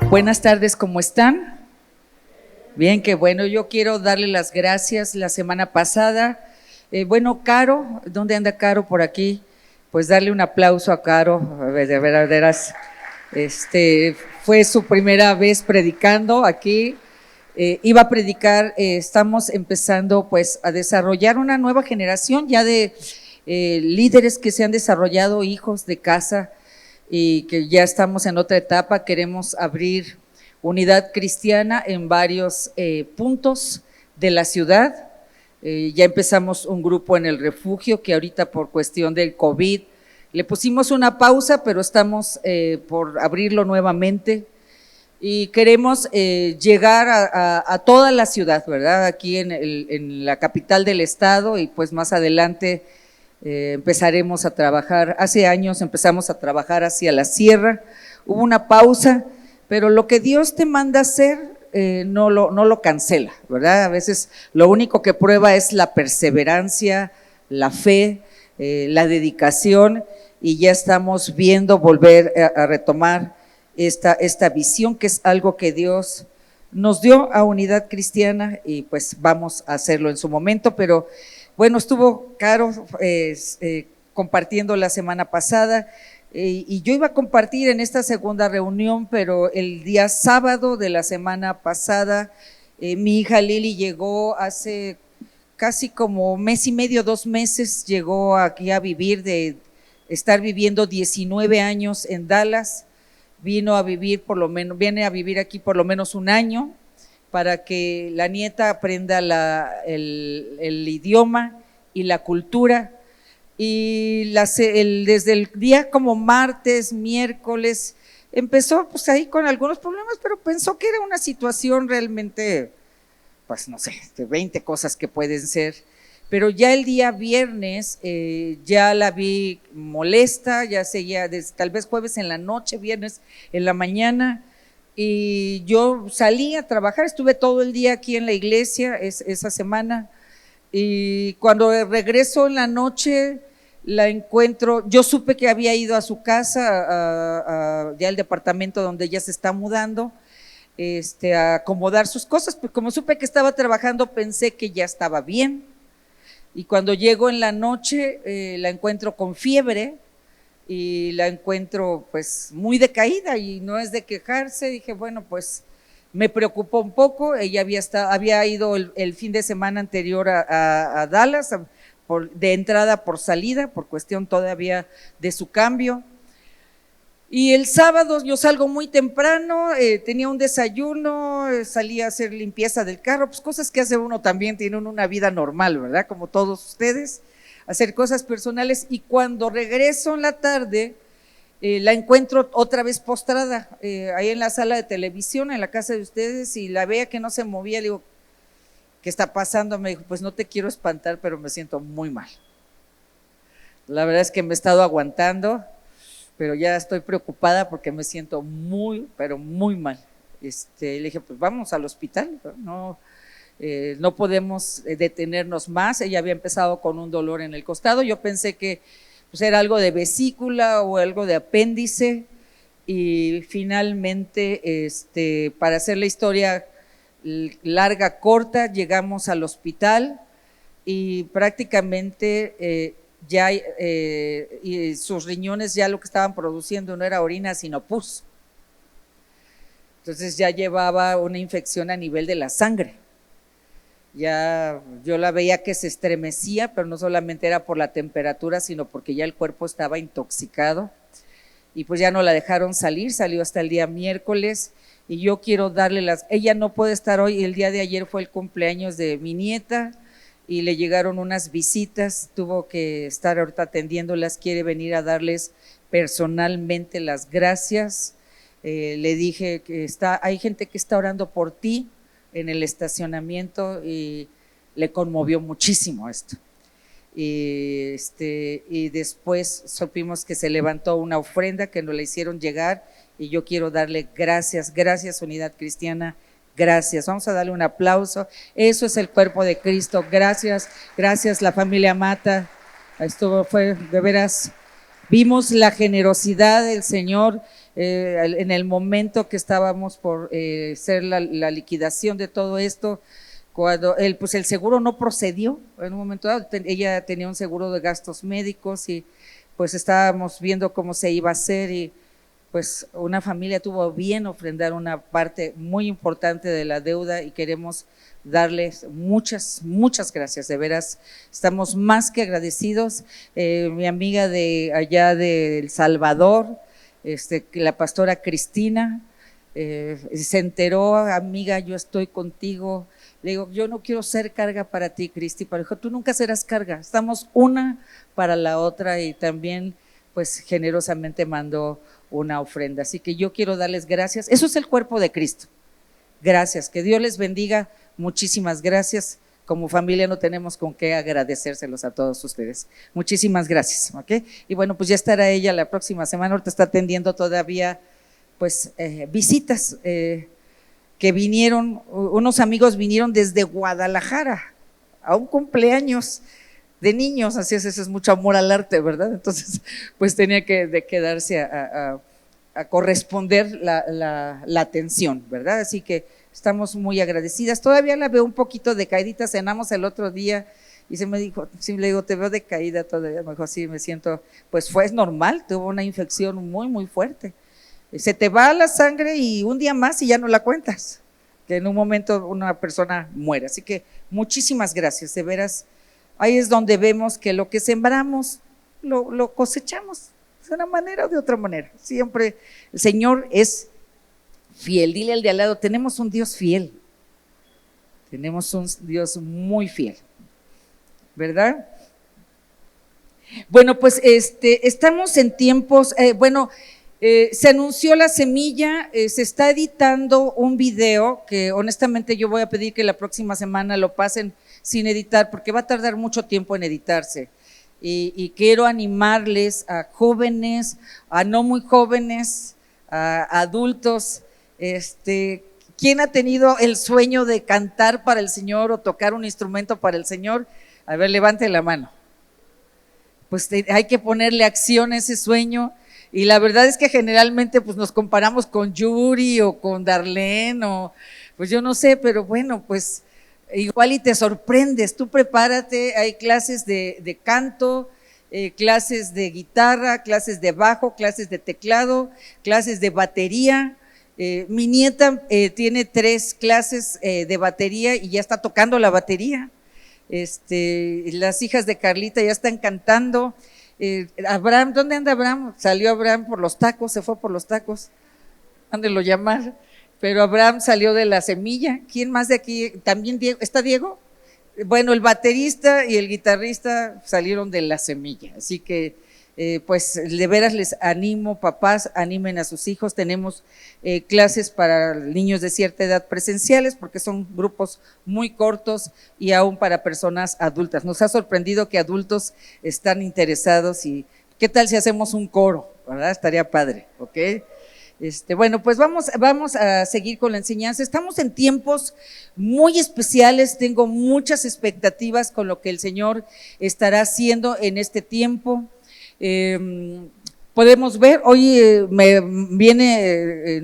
Buenas tardes, ¿cómo están? Bien, qué bueno. Yo quiero darle las gracias la semana pasada. Caro, ¿dónde anda Caro? Por aquí. Pues darle un aplauso a Caro. De veras, fue su primera vez predicando aquí. Iba a predicar, estamos empezando pues a desarrollar una nueva generación ya de líderes que se han desarrollado, hijos de casa, y que ya estamos en otra etapa. Queremos abrir unidad cristiana en varios puntos de la ciudad. Ya empezamos un grupo en el refugio que ahorita por cuestión del COVID le pusimos una pausa, pero estamos por abrirlo nuevamente y queremos llegar a toda la ciudad, ¿verdad? Aquí en la capital del estado, y pues más adelante empezaremos a trabajar. Hace años empezamos a trabajar hacia la sierra, hubo una pausa, pero lo que Dios te manda hacer no lo cancela, ¿verdad? A veces lo único que prueba es la perseverancia, la fe, la dedicación, y ya estamos viendo volver a retomar esta visión, que es algo que Dios nos dio a Unidad Cristiana, y pues vamos a hacerlo en su momento. Pero bueno, estuvo Caro compartiendo la semana pasada, y yo iba a compartir en esta segunda reunión, pero el día sábado de la semana pasada, mi hija Lili llegó hace casi como mes y medio, 2 meses, llegó aquí a vivir, de estar viviendo 19 años en Dallas. Viene a vivir aquí por lo menos un año, para que la nieta aprenda el idioma y la cultura. Y desde el día como martes, miércoles, empezó pues ahí con algunos problemas, pero pensó que era una situación realmente, pues no sé, de 20 cosas que pueden ser. Pero ya el día viernes ya la vi molesta, ya seguía, tal vez jueves en la noche, viernes en la mañana, y yo salí a trabajar, estuve todo el día aquí en la iglesia esa semana, y cuando regreso en la noche la encuentro. Yo supe que había ido a su casa, ya al departamento donde ella se está mudando, a acomodar sus cosas, pues como supe que estaba trabajando, pensé que ya estaba bien. Y cuando llego en la noche la encuentro con fiebre, y la encuentro pues muy decaída, y no es de quejarse. Dije, bueno, pues me preocupó un poco. Ella había ido el fin de semana anterior a Dallas, de entrada por salida, por cuestión todavía de su cambio. Y el sábado yo salgo muy temprano, tenía un desayuno, salí a hacer limpieza del carro, pues cosas que hace uno también, tiene una vida normal, ¿verdad? Como todos ustedes, hacer cosas personales. Y cuando regreso en la tarde, la encuentro otra vez postrada, ahí en la sala de televisión, en la casa de ustedes, y la veía que no se movía. Le digo, ¿qué está pasando? Me dijo, pues no te quiero espantar, pero me siento muy mal. La verdad es que me he estado aguantando, pero ya estoy preocupada porque me siento muy, pero muy mal. Le dije, pues vamos al hospital, no podemos detenernos más. Ella había empezado con un dolor en el costado. Yo pensé que pues era algo de vesícula o algo de apéndice, y finalmente, para hacer la historia larga, corta, llegamos al hospital, y prácticamente y sus riñones ya lo que estaban produciendo no era orina sino pus. Entonces ya llevaba una infección a nivel de la sangre. Ya yo la veía que se estremecía, pero no solamente era por la temperatura, sino porque ya el cuerpo estaba intoxicado, y pues ya no la dejaron salir. Salió hasta el día miércoles, y yo quiero ella no puede estar hoy. El día de ayer fue el cumpleaños de mi nieta, y le llegaron unas visitas, tuvo que estar ahorita atendiéndolas, quiere venir a darles personalmente las gracias. Le dije que hay gente que está orando por ti en el estacionamiento, y le conmovió muchísimo esto. y después supimos que se levantó una ofrenda que nos la hicieron llegar y yo quiero darle gracias, gracias Unidad Cristiana, gracias, vamos a darle un aplauso, eso es el cuerpo de Cristo, gracias, gracias la familia Mata, esto fue de veras, vimos la generosidad del Señor en el momento que estábamos por hacer la liquidación de todo esto, cuando pues el seguro no procedió en un momento dado, ella tenía un seguro de gastos médicos y pues estábamos viendo cómo se iba a hacer y pues una familia tuvo bien ofrendar una parte muy importante de la deuda y queremos darles muchas gracias, de veras, estamos más que agradecidos. Mi amiga de allá de El Salvador, la pastora Cristina, se enteró, amiga, yo estoy contigo. Le digo, yo no quiero ser carga para ti, Cristi, pero dijo, tú nunca serás carga, estamos una para la otra y también pues generosamente mandó una ofrenda, así que yo quiero darles gracias, eso es el cuerpo de Cristo, gracias, que Dios les bendiga, muchísimas gracias, como familia no tenemos con qué agradecérselos a todos ustedes, muchísimas gracias, ¿ok? Y bueno, pues ya estará ella la próxima semana, ahorita está atendiendo todavía pues visitas, que vinieron, unos amigos vinieron desde Guadalajara a un cumpleaños de niños, así es, eso es mucho amor al arte, ¿verdad? Entonces, pues tenía que quedarse a corresponder la atención, ¿verdad? Así que estamos muy agradecidas. Todavía la veo un poquito decaídita, cenamos el otro día y se me dijo, sí, le digo, te veo decaída todavía, me dijo, sí, me siento, pues fue normal, tuvo una infección muy fuerte. Se te va la sangre y un día más y ya no la cuentas, que en un momento una persona muere. Así que muchísimas gracias, de veras, ahí es donde vemos que lo que sembramos lo cosechamos, de una manera o de otra manera. Siempre el Señor es fiel. Dile al de al lado, tenemos un Dios fiel, tenemos un Dios muy fiel, ¿verdad? Bueno, pues estamos en tiempos, se anunció la semilla, se está editando un video que honestamente yo voy a pedir que la próxima semana lo pasen sin editar porque va a tardar mucho tiempo en editarse y quiero animarles a jóvenes, a no muy jóvenes, a adultos, ¿quién ha tenido el sueño de cantar para el Señor o tocar un instrumento para el Señor? A ver, levante la mano. Pues hay que ponerle acción a ese sueño. Y la verdad es que generalmente pues nos comparamos con Yuri o con Darlene o pues yo no sé, pero bueno, pues igual y te sorprendes, tú prepárate, hay clases de canto, clases de guitarra, clases de bajo, clases de teclado, clases de batería. Mi nieta tiene 3 clases de batería y ya está tocando la batería. Las hijas de Carlita ya están cantando. Abraham, ¿dónde anda Abraham? Salió Abraham por los tacos, se fue por los tacos, ándelo llamar, pero Abraham salió de la semilla. ¿Quién más de aquí? También Diego, ¿está Diego? Bueno, el baterista y el guitarrista salieron de la semilla, así que pues de veras les animo, papás, animen a sus hijos. Tenemos clases para niños de cierta edad presenciales porque son grupos muy cortos y aún para personas adultas. Nos ha sorprendido que adultos están interesados y ¿qué tal si hacemos un coro? ¿Verdad? Estaría padre, ¿ok? Bueno, pues vamos a seguir con la enseñanza. Estamos en tiempos muy especiales, tengo muchas expectativas con lo que el Señor estará haciendo en este tiempo. Podemos ver, hoy me viene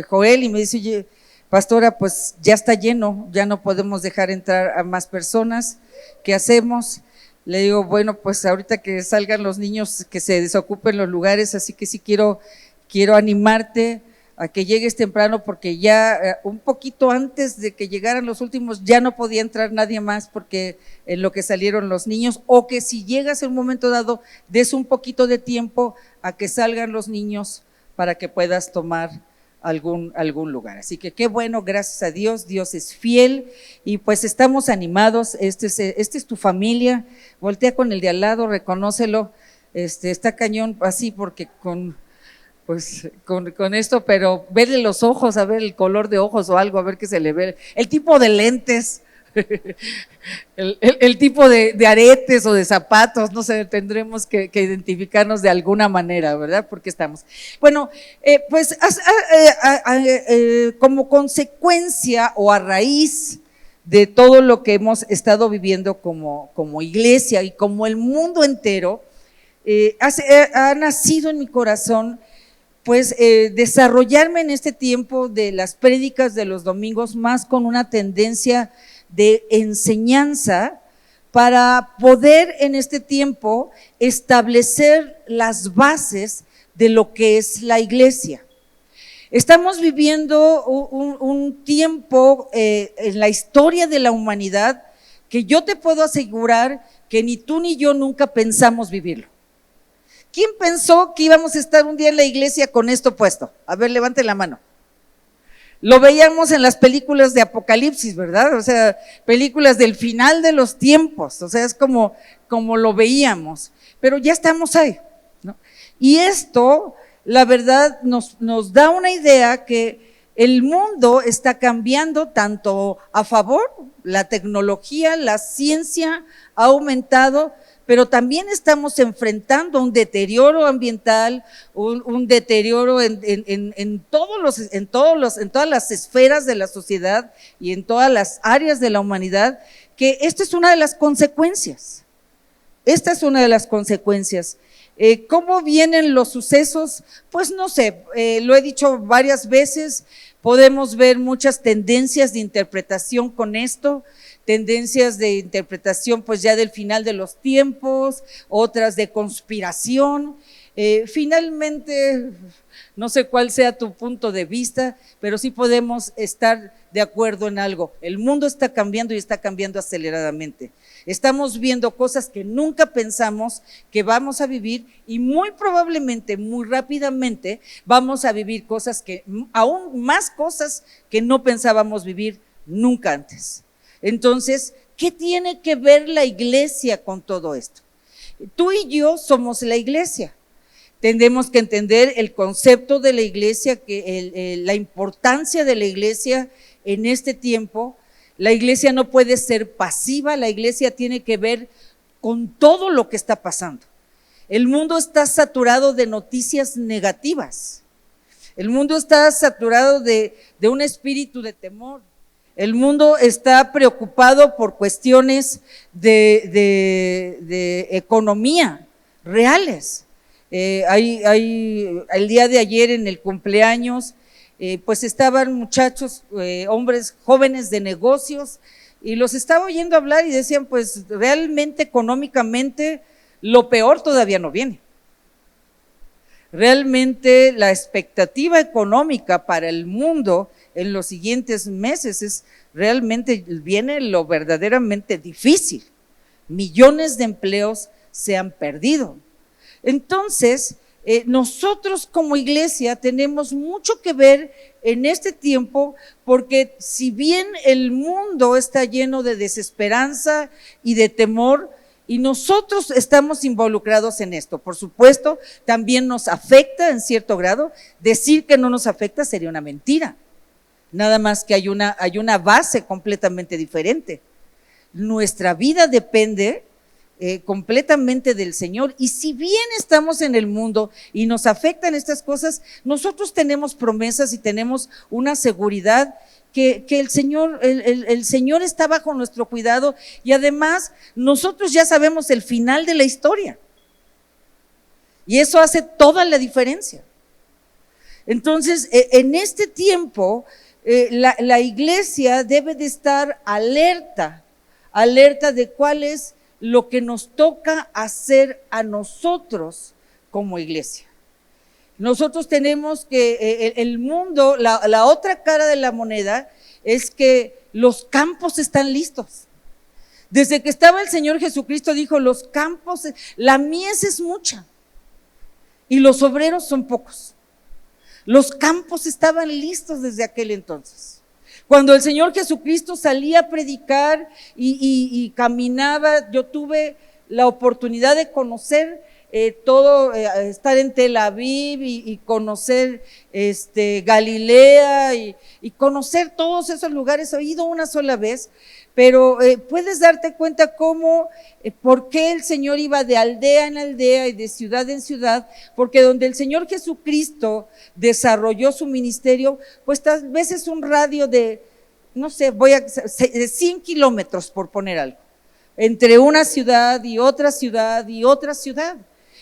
Joel y me dice, oye, pastora, pues ya está lleno, ya no podemos dejar entrar a más personas, ¿qué hacemos? Le digo, bueno, pues ahorita que salgan los niños, que se desocupen los lugares, así que sí quiero animarte a que llegues temprano porque ya un poquito antes de que llegaran los últimos ya no podía entrar nadie más porque en lo que salieron los niños, o que si llegas en un momento dado des un poquito de tiempo a que salgan los niños para que puedas tomar algún lugar. Así que qué bueno, gracias a Dios, Dios es fiel y pues estamos animados. Este es tu familia, voltea con el de al lado, reconócelo, está cañón así porque con esto, pero verle los ojos, a ver el color de ojos o algo, a ver qué se le ve, el tipo de lentes, El tipo de aretes o de zapatos, no sé, tendremos que identificarnos de alguna manera, ¿verdad? Porque estamos. Bueno, pues como consecuencia o a raíz de todo lo que hemos estado viviendo como iglesia y como el mundo entero, ha nacido en mi corazón pues desarrollarme en este tiempo de las prédicas de los domingos más con una tendencia de enseñanza para poder en este tiempo establecer las bases de lo que es la iglesia. Estamos viviendo un tiempo en la historia de la humanidad que yo te puedo asegurar que ni tú ni yo nunca pensamos vivirlo. ¿Quién pensó que íbamos a estar un día en la iglesia con esto puesto? A ver, levante la mano. Lo veíamos en las películas de Apocalipsis, ¿verdad? O sea, películas del final de los tiempos, o sea, es como lo veíamos, pero ya estamos ahí, ¿no? Y esto, la verdad, nos da una idea que el mundo está cambiando tanto a favor, la tecnología, la ciencia ha aumentado, pero también estamos enfrentando un deterioro ambiental, un deterioro en todas las esferas de la sociedad y en todas las áreas de la humanidad, que esta es una de las consecuencias. Esta es una de las consecuencias. ¿Cómo vienen los sucesos? Pues no sé, lo he dicho varias veces, podemos ver muchas tendencias de interpretación con esto, tendencias de interpretación pues ya del final de los tiempos, otras de conspiración. Finalmente, no sé cuál sea tu punto de vista, pero sí podemos estar de acuerdo en algo. El mundo está cambiando y está cambiando aceleradamente. Estamos viendo cosas que nunca pensamos que vamos a vivir y muy probablemente, muy rápidamente, vamos a vivir cosas aún más cosas que no pensábamos vivir nunca antes. Entonces, ¿qué tiene que ver la iglesia con todo esto? Tú y yo somos la iglesia. Tenemos que entender el concepto de la iglesia, la importancia de la iglesia en este tiempo. La iglesia no puede ser pasiva, la iglesia tiene que ver con todo lo que está pasando. El mundo está saturado de noticias negativas. El mundo está saturado de un espíritu de temor. El mundo está preocupado por cuestiones de economía reales. El día de ayer en el cumpleaños, pues estaban muchachos, hombres jóvenes de negocios, y los estaba oyendo hablar y decían, pues realmente económicamente lo peor todavía no viene. Realmente la expectativa económica para el mundo en los siguientes meses realmente viene lo verdaderamente difícil. Millones de empleos se han perdido. Entonces, nosotros como iglesia tenemos mucho que ver en este tiempo, porque si bien el mundo está lleno de desesperanza y de temor, y nosotros estamos involucrados en esto, por supuesto, también nos afecta en cierto grado. Decir que no nos afecta sería una mentira, nada más que hay una base completamente diferente. Nuestra vida depende completamente del Señor, y si bien estamos en el mundo y nos afectan estas cosas, nosotros tenemos promesas y tenemos una seguridad que el Señor está bajo nuestro cuidado, y además nosotros ya sabemos el final de la historia, y eso hace toda la diferencia. Entonces, en este tiempo, la iglesia debe de estar alerta de cuál es lo que nos toca hacer a nosotros como iglesia. Nosotros tenemos que, el mundo, la otra cara de la moneda es que los campos están listos. Desde que estaba el Señor Jesucristo dijo, los campos, la mies es mucha y los obreros son pocos. Los campos estaban listos desde aquel entonces. Cuando el Señor Jesucristo salía a predicar y caminaba, yo tuve la oportunidad de conocer estar en Tel Aviv y conocer Galilea y conocer todos esos lugares. He ido una sola vez, pero puedes darte cuenta cómo, por qué el Señor iba de aldea en aldea y de ciudad en ciudad, porque donde el Señor Jesucristo desarrolló su ministerio, pues tal vez es un radio de, no sé, de 100 kilómetros, por poner algo, entre una ciudad y otra ciudad y otra ciudad.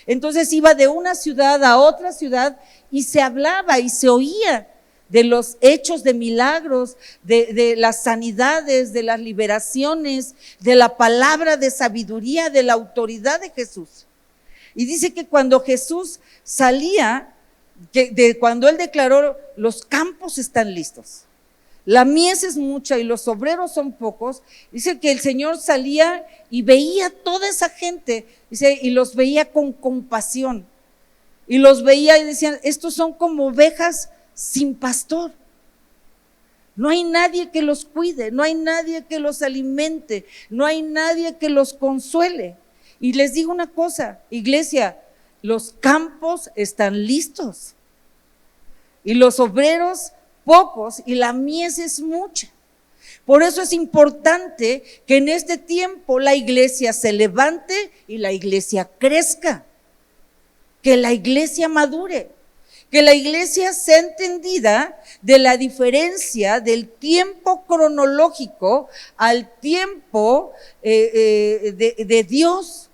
Entonces iba de una ciudad a otra ciudad y se hablaba y se oía de los hechos de milagros, de las sanidades, de las liberaciones, de la palabra de sabiduría, de la autoridad de Jesús. Y dice que cuando Jesús salía, cuando él declaró, los campos están listos, la mies es mucha y los obreros son pocos, dice que el Señor salía y veía toda esa gente, dice, y los veía con compasión, y los veía y decían, estos son como ovejas sin pastor. No hay nadie que los cuide, no hay nadie que los alimente, no hay nadie que los consuele. Y les digo una cosa, iglesia, los campos están listos y los obreros pocos y la mies es mucha. Por eso es importante que en este tiempo la iglesia se levante y la iglesia crezca, que la iglesia madure, que la iglesia sea entendida de la diferencia del tiempo cronológico al tiempo de Dios.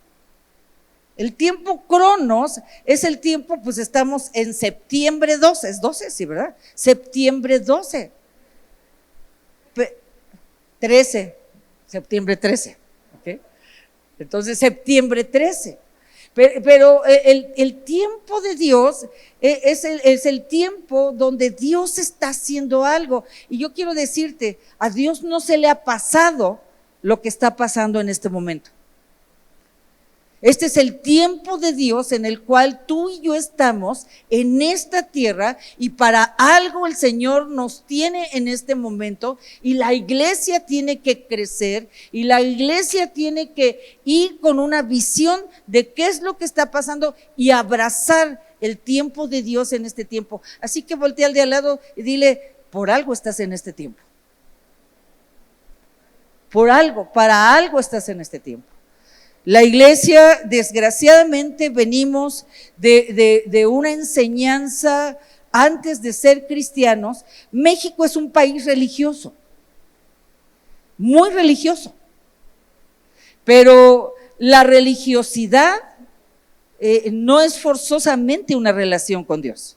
El tiempo cronos es el tiempo, pues estamos en septiembre 12, es 12, sí, ¿verdad? Septiembre 12, 13, septiembre 13, ¿ok? Entonces septiembre 13. Pero el tiempo de Dios es el tiempo donde Dios está haciendo algo. Y yo quiero decirte, a Dios no se le ha pasado lo que está pasando en este momento. Este es el tiempo de Dios en el cual tú y yo estamos en esta tierra y para algo el Señor nos tiene en este momento y la iglesia tiene que crecer y la iglesia tiene que ir con una visión de qué es lo que está pasando y abrazar el tiempo de Dios en este tiempo. Así que voltea al de al lado y dile, por algo estás en este tiempo. Por algo, para algo estás en este tiempo. La iglesia, desgraciadamente, venimos de una enseñanza antes de ser cristianos. México es un país religioso, muy religioso, pero la religiosidad no es forzosamente una relación con Dios.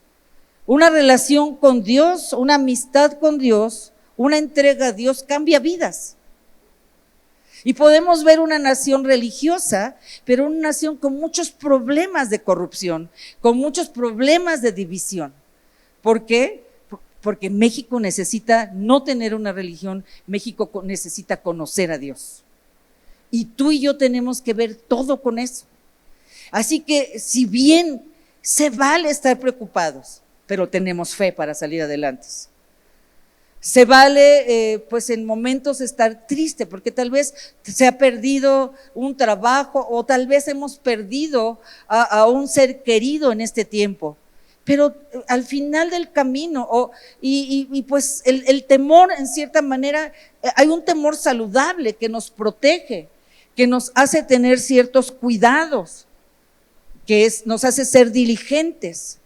Una relación con Dios, una amistad con Dios, una entrega a Dios cambia vidas. Y podemos ver una nación religiosa, pero una nación con muchos problemas de corrupción, con muchos problemas de división. ¿Por qué? Porque México necesita no tener una religión, México necesita conocer a Dios. Y tú y yo tenemos que ver todo con eso. Así que si bien se vale estar preocupados, pero tenemos fe para salir adelante. Se vale pues en momentos estar triste porque tal vez se ha perdido un trabajo o tal vez hemos perdido a un ser querido en este tiempo, pero al final del camino y pues el temor en cierta manera, hay un temor saludable que nos protege, que nos hace tener ciertos cuidados, nos hace ser diligentes.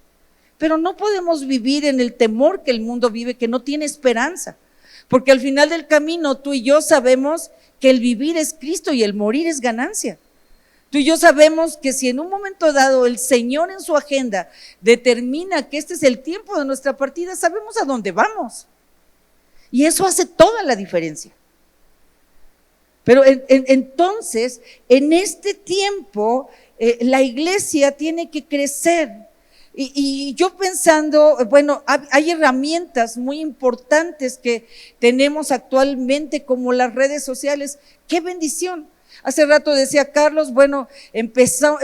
Pero no podemos vivir en el temor que el mundo vive, que no tiene esperanza, porque al final del camino tú y yo sabemos que el vivir es Cristo y el morir es ganancia. Tú y yo sabemos que si en un momento dado el Señor en su agenda determina que este es el tiempo de nuestra partida, sabemos a dónde vamos. Y eso hace toda la diferencia. Pero entonces, en este tiempo, la iglesia tiene que crecer. Y yo pensando, bueno, hay herramientas muy importantes que tenemos actualmente como las redes sociales. ¡Qué bendición! Hace rato decía Carlos, bueno, empezó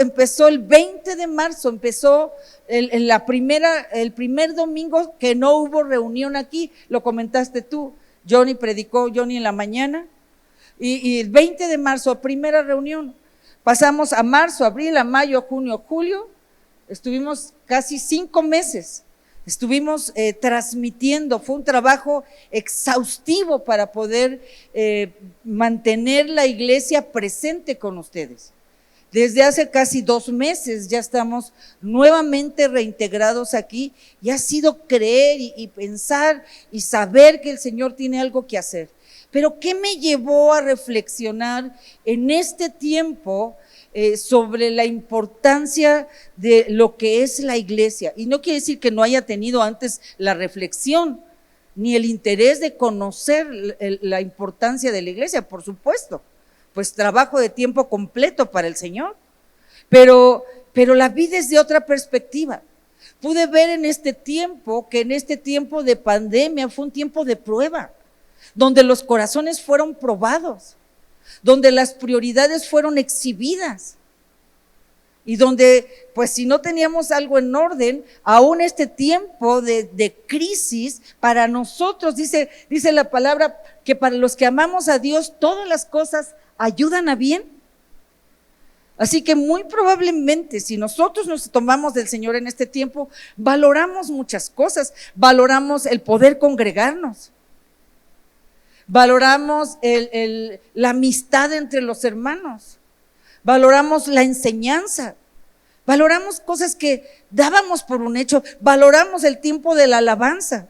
el 20 de marzo, empezó el primer domingo que no hubo reunión aquí, lo comentaste tú, Johnny predicó en la mañana y el 20 de marzo, primera reunión. Pasamos a marzo, abril, a mayo, junio, julio, estuvimos casi 5 meses. Estuvimos transmitiendo, fue un trabajo exhaustivo para poder mantener la iglesia presente con ustedes. Desde hace casi 2 meses ya estamos nuevamente reintegrados aquí y ha sido creer y pensar y saber que el Señor tiene algo que hacer. Pero ¿qué me llevó a reflexionar en este tiempo sobre la importancia de lo que es la iglesia? Y no quiere decir que no haya tenido antes la reflexión ni el interés de conocer la importancia de la iglesia, por supuesto, pues trabajo de tiempo completo para el Señor, pero la vi desde otra perspectiva. Pude ver en este tiempo que en este tiempo de pandemia fue un tiempo de prueba, donde los corazones fueron probados, donde las prioridades fueron exhibidas y donde, pues si no teníamos algo en orden, aún este tiempo de crisis, para nosotros, dice la palabra, que para los que amamos a Dios, todas las cosas ayudan a bien. Así que muy probablemente, si nosotros nos tomamos del Señor en este tiempo, valoramos muchas cosas, valoramos el poder congregarnos, valoramos la amistad entre los hermanos, valoramos la enseñanza, valoramos cosas que dábamos por un hecho, valoramos el tiempo de la alabanza,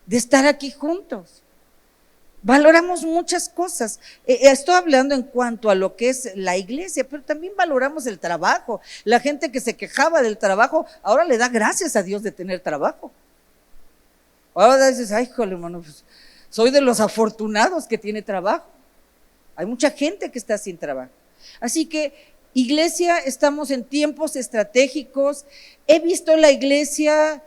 de estar aquí juntos. Valoramos muchas cosas. Estoy hablando en cuanto a lo que es la iglesia, pero también valoramos el trabajo. La gente que se quejaba del trabajo, ahora le da gracias a Dios de tener trabajo. Ahora dices, ay, jole, hermano, pues, soy de los afortunados que tiene trabajo. Hay mucha gente que está sin trabajo. Así que, iglesia, estamos en tiempos estratégicos. He visto la iglesia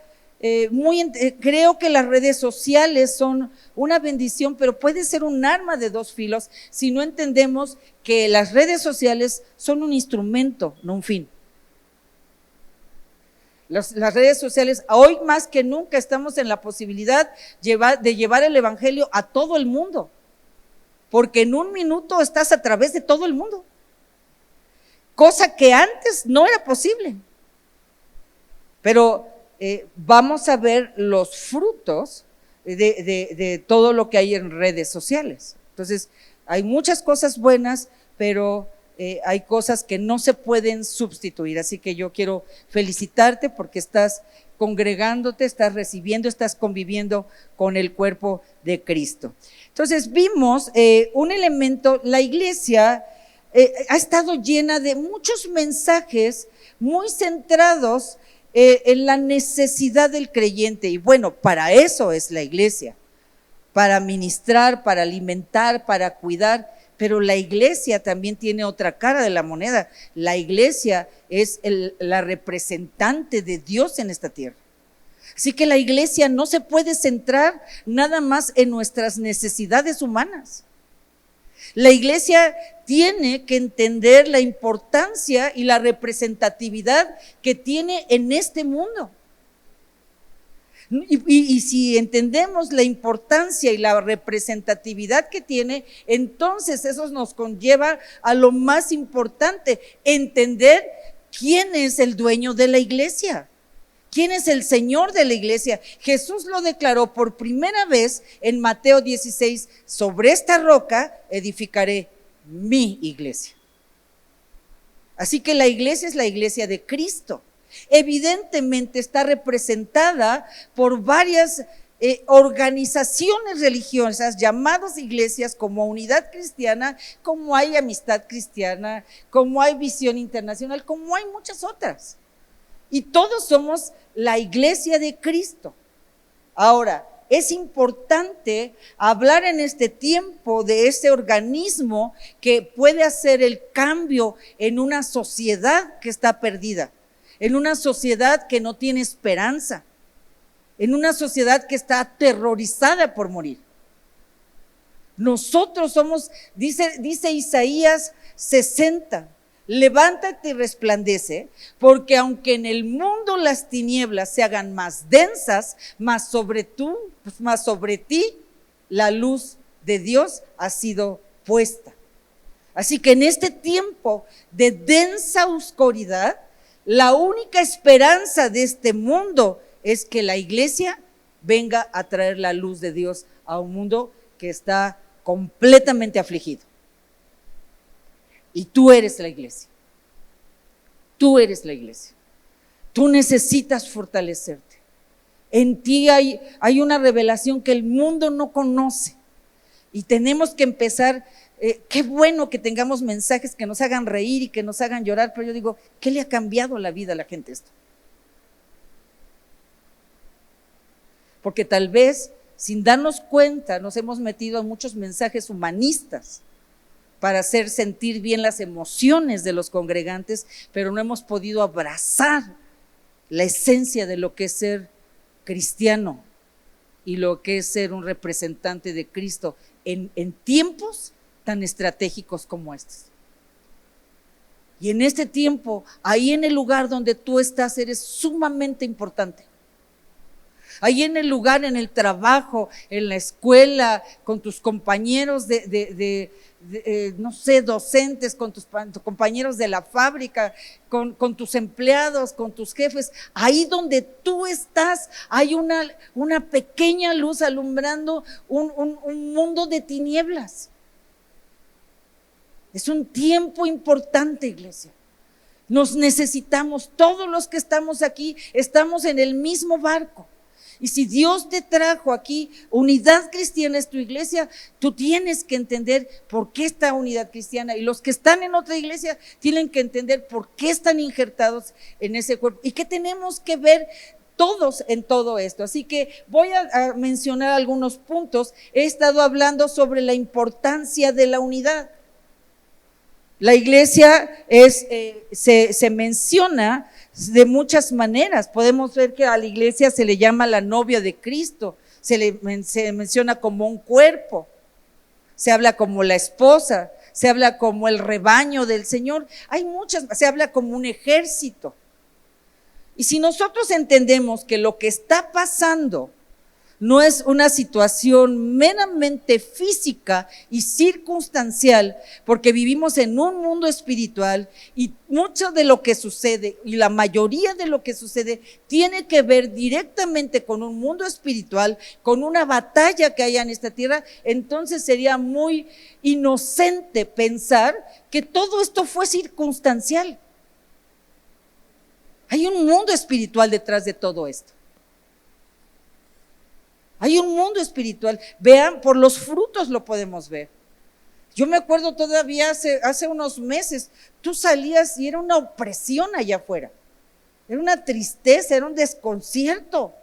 creo que las redes sociales son una bendición, pero puede ser un arma de 2 filos si no entendemos que las redes sociales son un instrumento, no un fin. Las redes sociales, hoy más que nunca estamos en la posibilidad de llevar el evangelio a todo el mundo, porque en 1 minuto estás a través de todo el mundo, cosa que antes no era posible. Pero vamos a ver los frutos de todo lo que hay en redes sociales. Entonces, hay muchas cosas buenas, pero hay cosas que no se pueden sustituir. Así que yo quiero felicitarte porque estás congregándote, estás recibiendo, estás conviviendo con el cuerpo de Cristo. Entonces, vimos un elemento, la iglesia ha estado llena de muchos mensajes muy centrados en la necesidad del creyente. Y bueno, para eso es la iglesia, para ministrar, para alimentar, para cuidar. Pero la iglesia también tiene otra cara de la moneda. La iglesia es la representante de Dios en esta tierra. Así que la iglesia no se puede centrar nada más en nuestras necesidades humanas. La iglesia tiene que entender la importancia y la representatividad que tiene en este mundo. Y si entendemos la importancia y la representatividad que tiene, entonces eso nos conlleva a lo más importante, entender quién es el dueño de la iglesia. ¿Quién es el Señor de la iglesia? Jesús lo declaró por primera vez en Mateo 16, sobre esta roca edificaré mi iglesia. Así que la iglesia es la iglesia de Cristo. Evidentemente está representada por varias organizaciones religiosas llamadas iglesias, como Unidad Cristiana, como hay Amistad Cristiana, como hay Visión Internacional, como hay muchas otras. Y todos somos la iglesia de Cristo. Ahora, es importante hablar en este tiempo de este organismo que puede hacer el cambio en una sociedad que está perdida, en una sociedad que no tiene esperanza, en una sociedad que está aterrorizada por morir. Nosotros somos, dice Isaías 60, levántate y resplandece, porque aunque en el mundo las tinieblas se hagan más densas, más sobre ti la luz de Dios ha sido puesta. Así que en este tiempo de densa oscuridad, la única esperanza de este mundo es que la iglesia venga a traer la luz de Dios a un mundo que está completamente afligido. Y tú eres la iglesia. Tú eres la iglesia. Tú necesitas fortalecerte. En ti hay una revelación que el mundo no conoce. Y tenemos que empezar, qué bueno que tengamos mensajes que nos hagan reír y que nos hagan llorar, pero yo digo, ¿qué le ha cambiado la vida a la gente esto? Porque tal vez, sin darnos cuenta, nos hemos metido a muchos mensajes humanistas para hacer sentir bien las emociones de los congregantes, pero no hemos podido abrazar la esencia de lo que es ser cristiano y lo que es ser un representante de Cristo en tiempos tan estratégicos como estos. Y en este tiempo, ahí en el lugar donde tú estás, eres sumamente importante. Ahí en el lugar, en el trabajo, en la escuela, con tus compañeros no sé, docentes, con tus compañeros de la fábrica, con tus empleados, con tus jefes, ahí donde tú estás, hay una pequeña luz alumbrando un mundo de tinieblas. Es un tiempo importante, iglesia. Nos necesitamos, todos los que estamos aquí, estamos en el mismo barco. Y si Dios te trajo aquí, Unidad Cristiana es tu iglesia, tú tienes que entender por qué está Unidad Cristiana. Y los que están en otra iglesia tienen que entender por qué están injertados en ese cuerpo. Y qué tenemos que ver todos en todo esto. Así que voy a mencionar algunos puntos. He estado hablando sobre la importancia de la unidad. La iglesia se menciona de muchas maneras. Podemos ver que a la iglesia se le llama la novia de Cristo, se menciona como un cuerpo, se habla como la esposa, se habla como el rebaño del Señor, se habla como un ejército. Y si nosotros entendemos que lo que está pasando no es una situación meramente física y circunstancial, porque vivimos en un mundo espiritual y mucho de lo que sucede y la mayoría de lo que sucede tiene que ver directamente con un mundo espiritual, con una batalla que hay en esta tierra, entonces sería muy inocente pensar que todo esto fue circunstancial. Hay un mundo espiritual detrás de todo esto. Hay un mundo espiritual. Vean, por los frutos lo podemos ver. Yo me acuerdo todavía hace unos meses, tú salías y era una opresión allá afuera. Era una tristeza, era un desconcierto.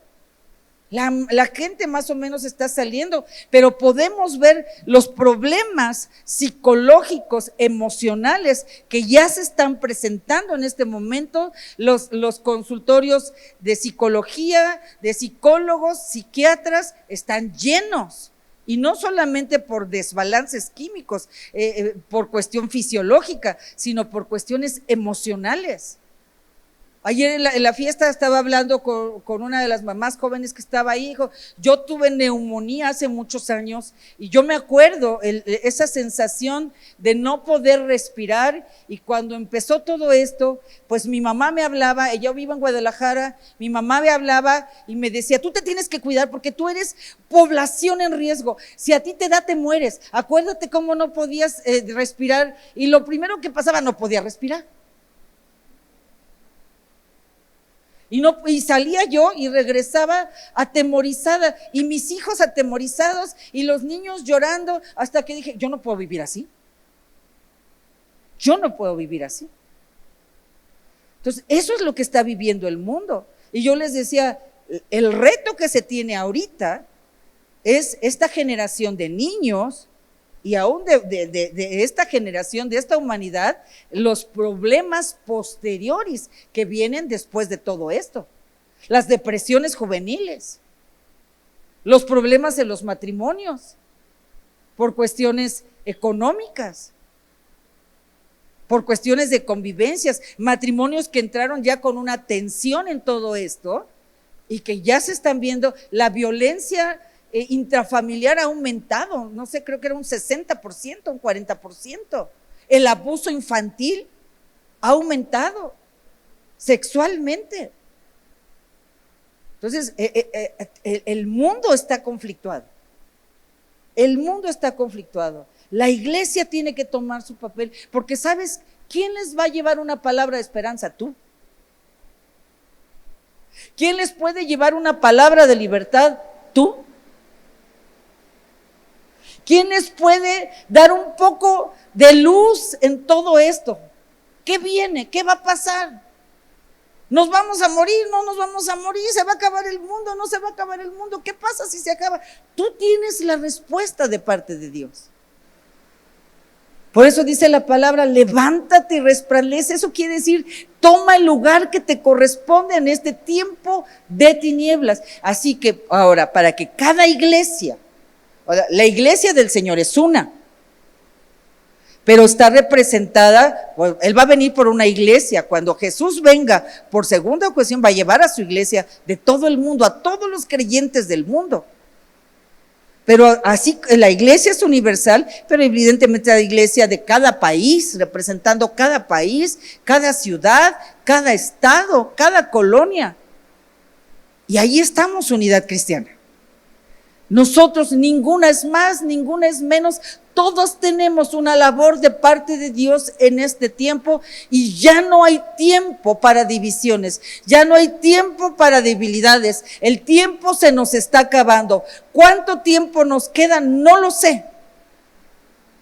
La gente más o menos está saliendo, pero podemos ver los problemas psicológicos, emocionales que ya se están presentando en este momento. Los consultorios de psicología, de psicólogos, psiquiatras están llenos. Y no solamente por desbalances químicos, por cuestión fisiológica, sino por cuestiones emocionales. Ayer en la fiesta estaba hablando con una de las mamás jóvenes que estaba ahí, dijo, yo tuve neumonía hace muchos años y yo me acuerdo esa sensación de no poder respirar, y cuando empezó todo esto, pues mi mamá me hablaba, ella vive en Guadalajara, mi mamá me hablaba y me decía, tú te tienes que cuidar porque tú eres población en riesgo, si a ti te da te mueres, acuérdate cómo no podías respirar, y lo primero que pasaba, no podía respirar. Y salía yo y regresaba atemorizada, y mis hijos atemorizados y los niños llorando, hasta que dije, yo no puedo vivir así. Yo no puedo vivir así. Entonces, eso es lo que está viviendo el mundo. Y yo les decía, el reto que se tiene ahorita es esta generación de niños, y aún de esta generación, de esta humanidad, los problemas posteriores que vienen después de todo esto, las depresiones juveniles, los problemas en los matrimonios, por cuestiones económicas, por cuestiones de convivencias, matrimonios que entraron ya con una tensión en todo esto y que ya se están viendo, la violencia intrafamiliar ha aumentado, no sé, creo que era un 60%, un 40%. El abuso infantil ha aumentado sexualmente. Entonces, el mundo está conflictuado. El mundo está conflictuado. La iglesia tiene que tomar su papel, porque ¿sabes quién les va a llevar una palabra de esperanza? Tú. ¿Quién les puede llevar una palabra de libertad? Tú. ¿Quién les puede dar un poco de luz en todo esto? ¿Qué viene? ¿Qué va a pasar? ¿Nos vamos a morir? ¿No nos vamos a morir? ¿Se va a acabar el mundo? ¿No se va a acabar el mundo? ¿Qué pasa si se acaba? Tú tienes la respuesta de parte de Dios. Por eso dice la palabra, levántate y resplandece. Eso quiere decir, toma el lugar que te corresponde en este tiempo de tinieblas. Así que ahora, para que cada iglesia, la iglesia del Señor es una, pero está representada, Él va a venir por una iglesia. Cuando Jesús venga por segunda ocasión, va a llevar a su iglesia de todo el mundo, a todos los creyentes del mundo. Pero así, la iglesia es universal, pero evidentemente la iglesia de cada país, representando cada país, cada ciudad, cada estado, cada colonia. Y ahí estamos, Unidad Cristiana. Nosotros, ninguna es más, ninguna es menos, todos tenemos una labor de parte de Dios en este tiempo, y ya no hay tiempo para divisiones, ya no hay tiempo para debilidades. El tiempo se nos está acabando. ¿Cuánto tiempo nos queda? No lo sé.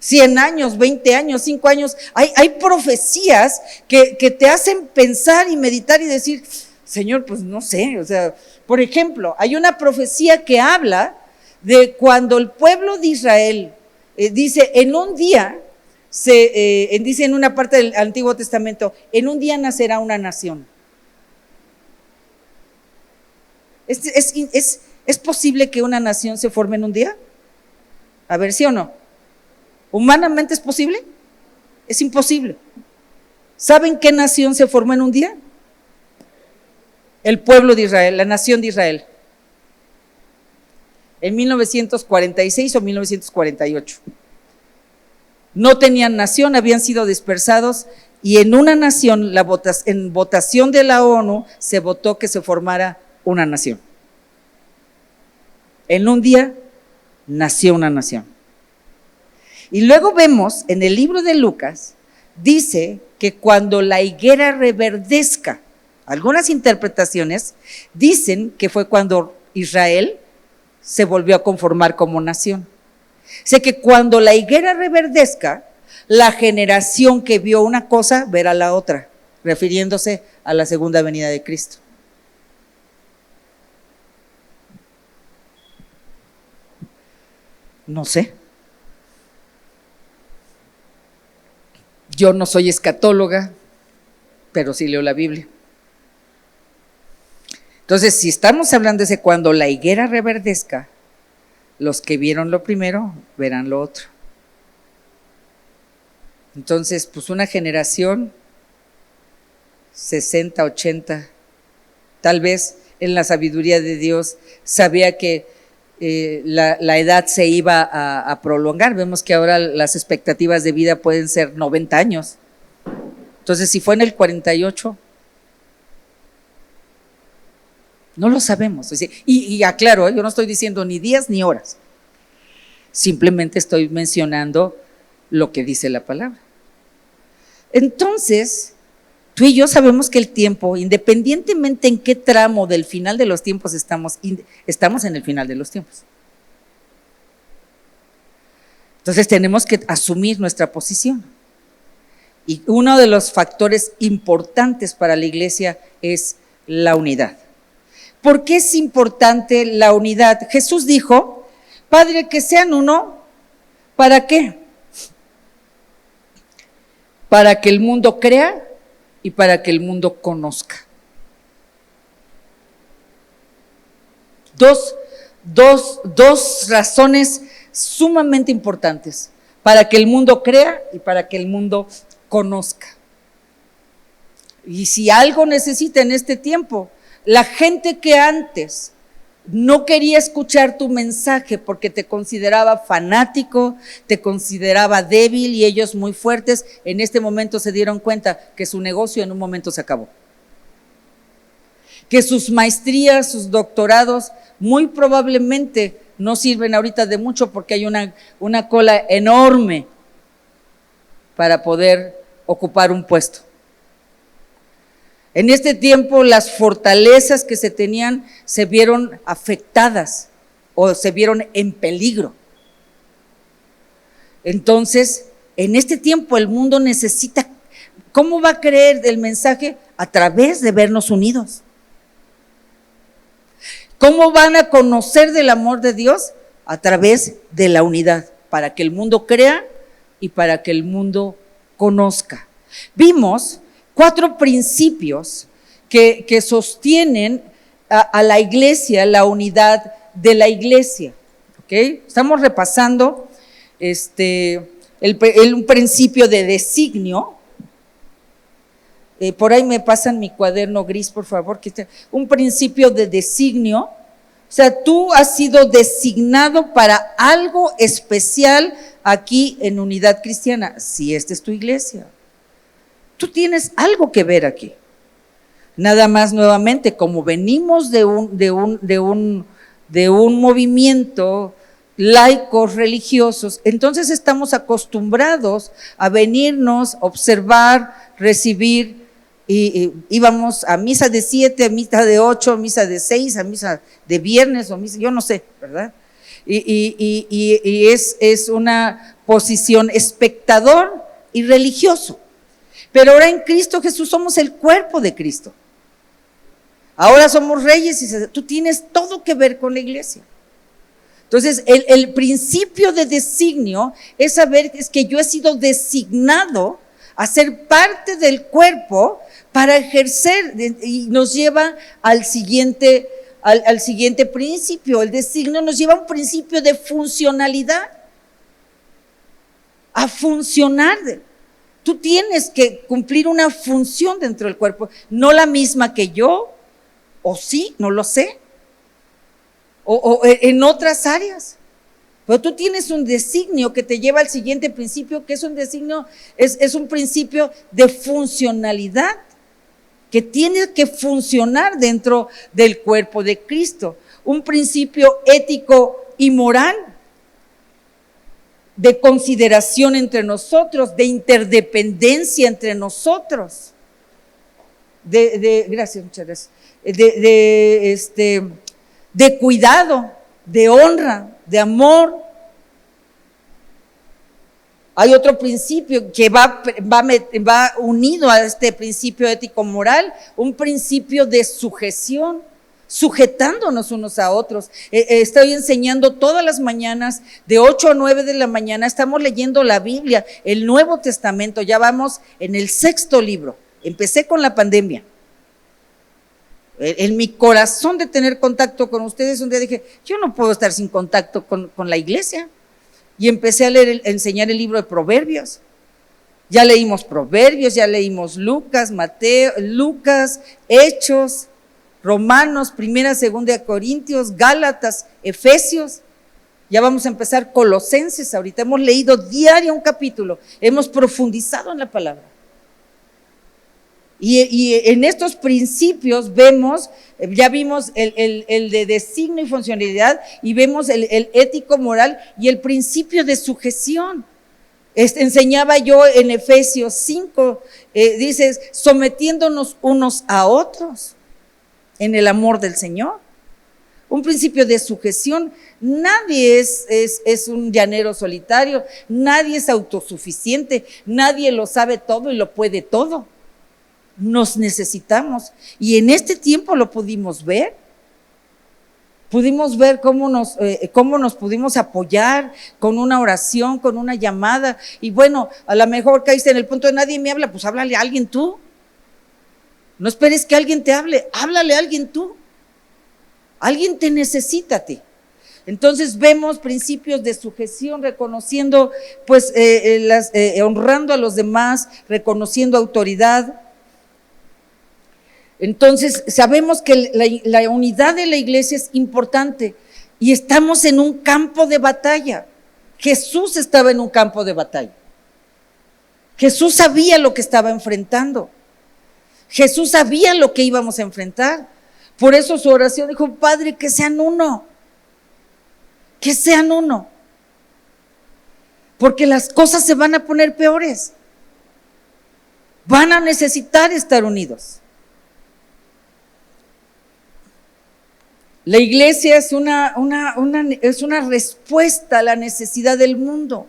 100 años, 20 años, 5 años. Hay profecías que te hacen pensar y meditar y decir, Señor, pues no sé. O sea, por ejemplo, hay una profecía que habla de cuando el pueblo de Israel dice, en un día, dice en una parte del Antiguo Testamento, en un día nacerá una nación. ¿Es posible que una nación se forme en un día? A ver, ¿sí o no? ¿Humanamente es posible? Es imposible. ¿Saben qué nación se formó en un día? El pueblo de Israel, la nación de Israel. En 1946 o 1948. No tenían nación, habían sido dispersados, y en una nación, en votación de la ONU, se votó que se formara una nación. En un día nació una nación. Y luego vemos en el libro de Lucas, dice que cuando la higuera reverdezca, algunas interpretaciones dicen que fue cuando Israel se volvió a conformar como nación. Sé que cuando la higuera reverdezca, la generación que vio una cosa verá la otra, refiriéndose a la segunda venida de Cristo. No sé. Yo no soy escatóloga, pero sí leo la Biblia. Entonces, si estamos hablando de cuando la higuera reverdezca, los que vieron lo primero verán lo otro. Entonces, pues una generación, 60, 80, tal vez en la sabiduría de Dios sabía que la edad se iba a prolongar. Vemos que ahora las expectativas de vida pueden ser 90 años. Entonces, si fue en el 48, no lo sabemos. Y aclaro, yo no estoy diciendo ni días ni horas. Simplemente estoy mencionando lo que dice la palabra. Entonces, tú y yo sabemos que el tiempo, independientemente en qué tramo del final de los tiempos estamos en el final de los tiempos. Entonces tenemos que asumir nuestra posición. Y uno de los factores importantes para la iglesia es la unidad. ¿Por qué es importante la unidad? Jesús dijo, Padre, que sean uno, ¿para qué? Para que el mundo crea y para que el mundo conozca. Dos razones sumamente importantes, para que el mundo crea y para que el mundo conozca. Y si algo necesita en este tiempo, la gente que antes no quería escuchar tu mensaje porque te consideraba fanático, te consideraba débil y ellos muy fuertes, en este momento se dieron cuenta que su negocio en un momento se acabó. Que sus maestrías, sus doctorados, muy probablemente no sirven ahorita de mucho porque hay una cola enorme para poder ocupar un puesto. En este tiempo las fortalezas que se tenían se vieron afectadas o se vieron en peligro. Entonces, en este tiempo el mundo necesita, ¿cómo va a creer del mensaje? A través de vernos unidos. ¿Cómo van a conocer del amor de Dios? A través de la unidad, para que el mundo crea y para que el mundo conozca. Vimos 4 principios que sostienen a la iglesia, la unidad de la iglesia. ¿Okay? Estamos repasando un principio de designio. Por ahí me pasan mi cuaderno gris, por favor. Un principio de designio. O sea, tú has sido designado para algo especial aquí en Unidad Cristiana. Si esta es tu iglesia, tú tienes algo que ver aquí. Nada más, nuevamente, como venimos de un movimiento laicos religiosos, entonces estamos acostumbrados a venirnos, observar, recibir. Y íbamos a misa de 7, a misa de 8, a misa de 6, a misa de viernes, o misa, yo no sé, ¿verdad? Y es una posición espectador y religioso. Pero ahora en Cristo Jesús somos el cuerpo de Cristo. Ahora somos reyes y tú tienes todo que ver con la iglesia. Entonces, el principio de designio es saber es que yo he sido designado a ser parte del cuerpo para ejercer, y nos lleva al siguiente principio. El designio nos lleva a un principio de funcionalidad, a funcionar. Tú tienes que cumplir una función dentro del cuerpo, no la misma que yo, o sí, no lo sé, o en otras áreas. Pero tú tienes un designio que te lleva al siguiente principio, que es un designio, es un principio de funcionalidad, que tiene que funcionar dentro del cuerpo de Cristo. Un principio ético y moral, de consideración entre nosotros, de interdependencia entre nosotros, gracias, muchas gracias, de cuidado, de honra, de amor. Hay otro principio que va unido a este principio ético-moral, un principio de sujeción, sujetándonos unos a otros. Estoy enseñando todas las mañanas, de 8 a 9 de la mañana, estamos leyendo la Biblia, el Nuevo Testamento, ya vamos en el 6º libro. Empecé con la pandemia. En mi corazón de tener contacto con ustedes, un día dije, yo no puedo estar sin contacto con la iglesia. Y empecé a enseñar el libro de Proverbios. Ya leímos Proverbios, ya leímos Lucas, Hechos, Romanos, 1, 2 Corintios, Gálatas, Efesios. Ya vamos a empezar Colosenses ahorita. Hemos leído diario un capítulo, hemos profundizado en la palabra. Y en estos principios vemos, ya vimos el de designio y funcionalidad, y vemos el ético moral y el principio de sujeción. Enseñaba yo en Efesios 5, dices, sometiéndonos unos a otros en el amor del Señor. Un principio de sujeción. Nadie es un llanero solitario, nadie es autosuficiente, nadie lo sabe todo y lo puede todo. Nos necesitamos, y en este tiempo lo pudimos ver cómo nos pudimos apoyar con una oración, con una llamada. Y bueno, a lo mejor caíste en el punto de nadie me habla, pues háblale a alguien tú. No esperes que alguien te hable, háblale a alguien tú. Alguien te necesita a ti. Entonces vemos principios de sujeción, reconociendo, pues, honrando a los demás, reconociendo autoridad. Entonces, sabemos que la unidad de la iglesia es importante y estamos en un campo de batalla. Jesús estaba en un campo de batalla. Jesús sabía lo que estaba enfrentando. Jesús sabía lo que íbamos a enfrentar. Por eso su oración dijo: Padre, que sean uno. Que sean uno. Porque las cosas se van a poner peores. Van a necesitar estar unidos. La iglesia es una respuesta a la necesidad del mundo.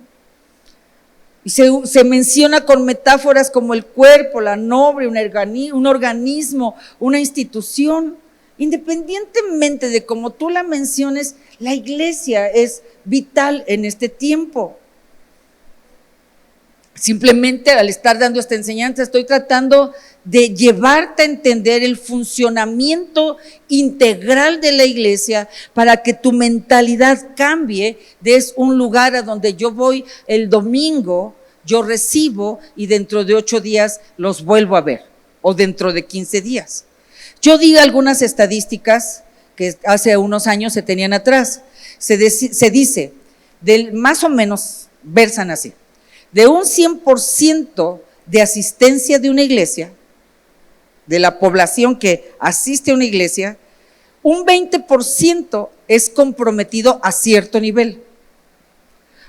Y se menciona con metáforas como el cuerpo, la novia, un organismo, una institución. Independientemente de cómo tú la menciones, la iglesia es vital en este tiempo. Simplemente al estar dando esta enseñanza estoy tratando de llevarte a entender el funcionamiento integral de la iglesia para que tu mentalidad cambie. Es un lugar a donde yo voy el domingo, yo recibo y dentro de 8 días los vuelvo a ver, o dentro de 15 días. Yo di algunas estadísticas que hace unos años se tenían atrás. Se dice, más o menos, versan así. De un 100% de asistencia de una iglesia, de la población que asiste a una iglesia, un 20% es comprometido a cierto nivel.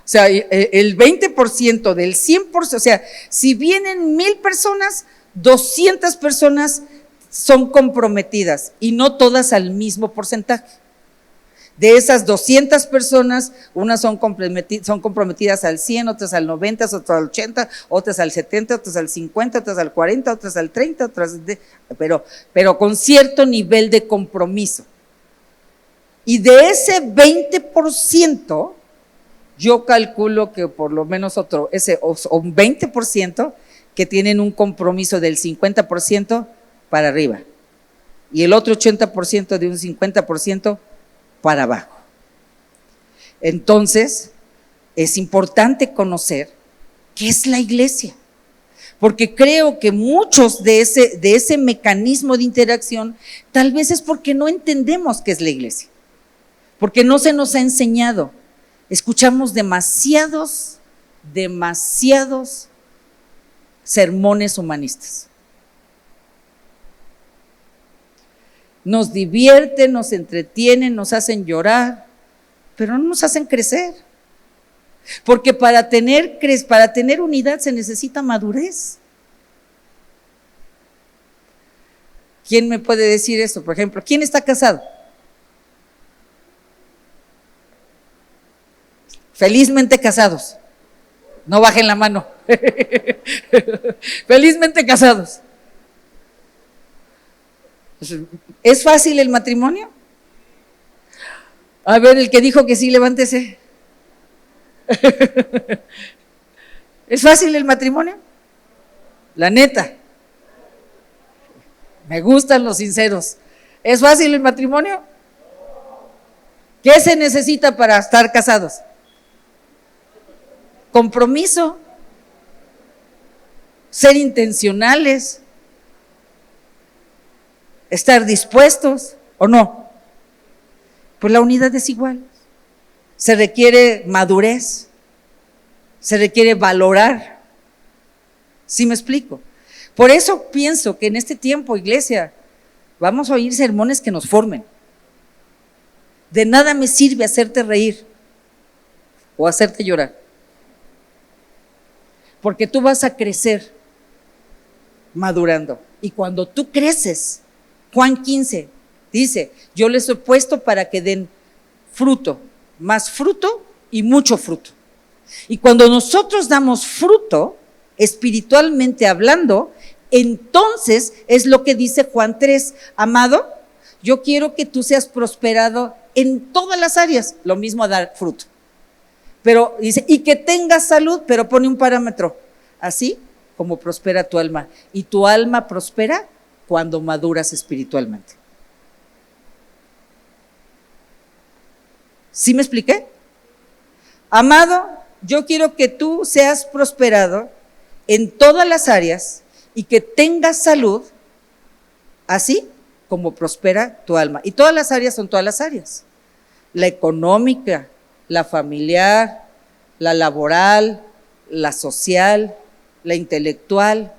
O sea, el 20% del 100%, o sea, si vienen 1000 personas, 200 personas son comprometidas y no todas al mismo porcentaje. De esas 200 personas, unas son comprometidas al 100, otras al 90, otras al 80, otras al 70, otras al 50, otras al 40, otras al 30, pero con cierto nivel de compromiso. Y de ese 20%, yo calculo que por lo menos un 20% que tienen un compromiso del 50% para arriba. Y el otro 80% de un 50% para abajo. Entonces, es importante conocer qué es la iglesia, porque creo que muchos de ese mecanismo de interacción, tal vez es porque no entendemos qué es la iglesia, porque no se nos ha enseñado. Escuchamos demasiados sermones humanistas. Nos divierten, nos entretienen, nos hacen llorar, pero no nos hacen crecer. Porque para tener unidad se necesita madurez. ¿Quién me puede decir eso? Por ejemplo, ¿quién está casado? Felizmente casados. No bajen la mano. Felizmente casados. ¿Es fácil el matrimonio? A ver, el que dijo que sí, levántese. ¿Es fácil el matrimonio? La neta. Me gustan los sinceros. ¿Es fácil el matrimonio? ¿Qué se necesita para estar casados? Compromiso. Ser intencionales. Estar dispuestos o no. Pues la unidad es igual. Se requiere madurez, se requiere valorar. ¿Sí me explico? Por eso pienso que en este tiempo, iglesia, vamos a oír sermones que nos formen. De nada me sirve hacerte reír o hacerte llorar, porque tú vas a crecer madurando. Y cuando tú creces, Juan 15 dice: yo les he puesto para que den fruto, más fruto y mucho fruto. Y cuando nosotros damos fruto, espiritualmente hablando, entonces es lo que dice Juan 3, amado, yo quiero que tú seas prosperado en todas las áreas, lo mismo a dar fruto. Pero dice, y que tengas salud, pero pone un parámetro, así como prospera tu alma. Y tu alma prospera cuando maduras espiritualmente. ¿Sí me expliqué? Amado, yo quiero que tú seas prosperado en todas las áreas y que tengas salud, así como prospera tu alma. Y todas las áreas son todas las áreas. La económica, la familiar, la laboral, la social, la intelectual,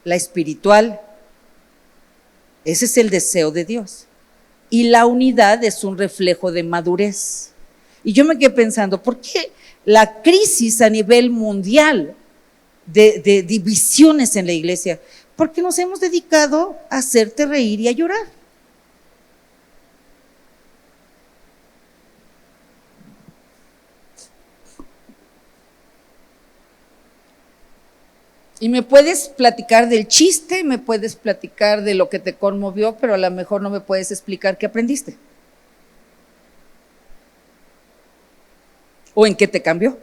la espiritual. Ese es el deseo de Dios. Y la unidad es un reflejo de madurez. Y yo me quedé pensando, ¿por qué la crisis a nivel mundial de divisiones en la iglesia? Porque nos hemos dedicado a hacerte reír y a llorar. Y me puedes platicar del chiste, me puedes platicar de lo que te conmovió, pero a lo mejor no me puedes explicar qué aprendiste. ¿O en qué te cambió?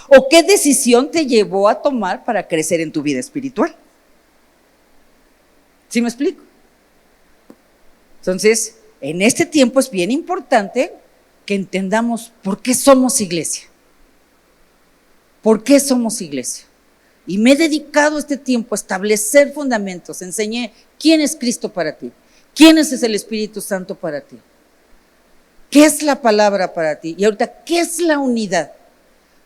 ¿O qué decisión te llevó a tomar para crecer en tu vida espiritual? ¿Sí me explico? Entonces, en este tiempo es bien importante que entendamos por qué somos iglesia. ¿Por qué somos iglesia? Y me he dedicado este tiempo a establecer fundamentos. Enseñé quién es Cristo para ti, quién es el Espíritu Santo para ti, qué es la palabra para ti y ahorita qué es la unidad.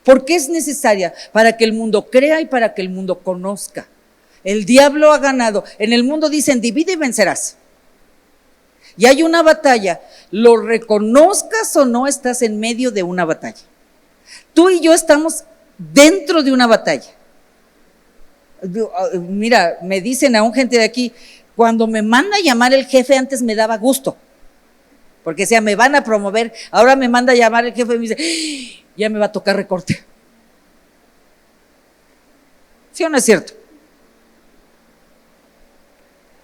¿Por qué es necesaria? Para que el mundo crea y para que el mundo conozca. El diablo ha ganado. En el mundo dicen divide y vencerás. Y hay una batalla. Lo reconozcas o no, estás en medio de una batalla. Tú y yo estamos dentro de una batalla. Mira, me dicen a un gente de aquí, cuando me manda a llamar el jefe, antes me daba gusto, porque decía, me van a promover, ahora me manda a llamar el jefe y me dice, ya me va a tocar recorte. ¿Sí o no es cierto?